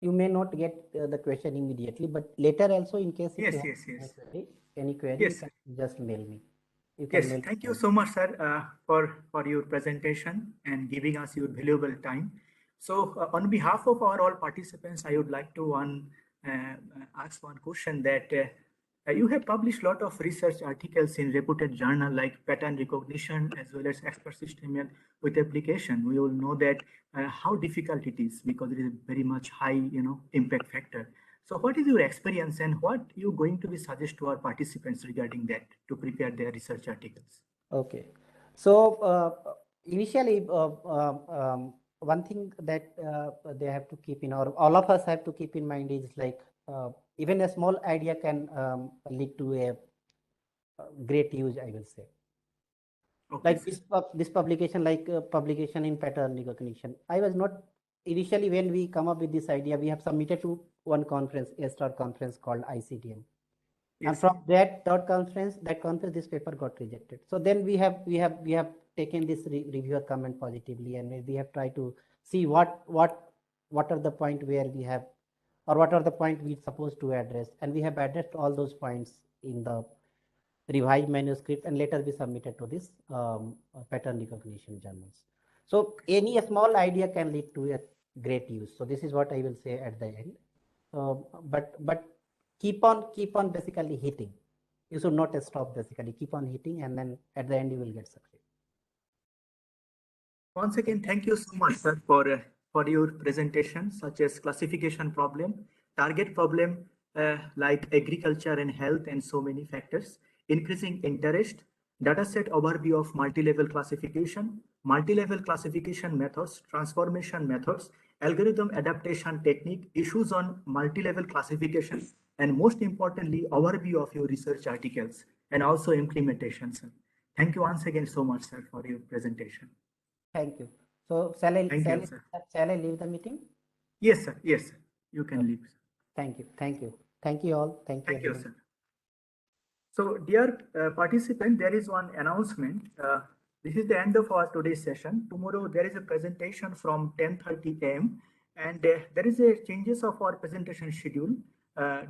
You may not get the question immediately, but later also, in case Yes, if yes, you yes. have any query, Yes. you can just mail me. Yes, thank you so much, sir, for your presentation and giving us your valuable time. So on behalf of our all participants, I would like to ask one question that you have published a lot of research articles in reputed journal like pattern recognition as well as expert system with application. We all know that how difficult it is because it is very much high, impact factor. So what is your experience and what you going to be suggest to our participants regarding that to prepare their research articles? Okay. So initially, one thing that they have to keep in, or all of us have to keep in mind is like even a small idea can lead to a great use, I will say. Okay, like this publication, like publication in pattern recognition. I was not initially, when we come up with this idea, we have submitted to one conference, A-STAR conference called ICDM. Yes. And from that conference, this paper got rejected. So then we have taken this reviewer comment positively, and we have tried to see what are the point where we have, or what are the point we supposed to address, and we have addressed all those points in the revised manuscript, and later we submitted to this pattern recognition journals. So any small idea can lead to a great use. So this is what I will say at the end. But keep on basically hitting. You should not stop, basically keep on hitting, and then at the end you will get success. Once again, thank you so much, sir, for your presentation, such as classification problem, target problem like agriculture and health and so many factors, increasing interest, dataset overview of multi-level classification methods, transformation methods, algorithm adaptation technique, issues on multi-level classification, and most importantly, overview of your research articles. and also implementation, sir. Thank you once again so much, sir, for your presentation. Thank you. So shall I, Thank you, sir. shall I leave the meeting? Yes, sir. Yes, sir. You can leave. Thank you. Thank you. Thank you all. Thank you. Thank you, everyone. sir. So, dear participant, there is one announcement. This is the end of our today's session. Tomorrow there is a presentation from 10:30 a.m. and there is a changes of our presentation schedule.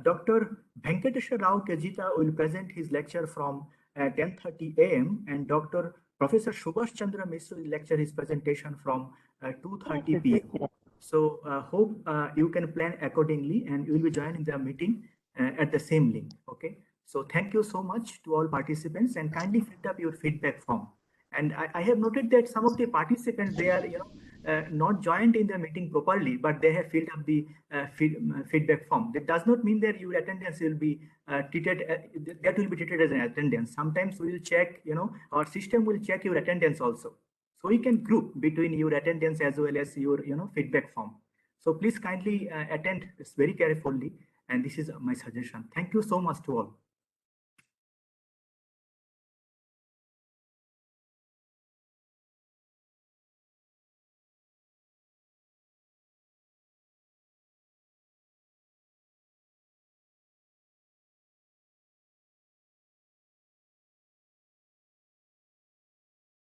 Dr. Venkateswar Rao Kejita will present his lecture from 10:30 a.m. and Dr. Professor Subhash Chandra Mishra will lecture his presentation from 2:30 p.m. So hope you can plan accordingly and you will be joining the meeting at the same link. Okay. So thank you so much to all participants and kindly fill up your feedback form. And I have noted that some of the participants, they are not joined in the meeting properly, but they have filled up the feedback form. That does not mean that your attendance will be treated, that will be treated as an attendance. Sometimes we will check, our system will check your attendance also. So we can group between your attendance as well as your feedback form. So please kindly attend this very carefully. And this is my suggestion. Thank you so much to all.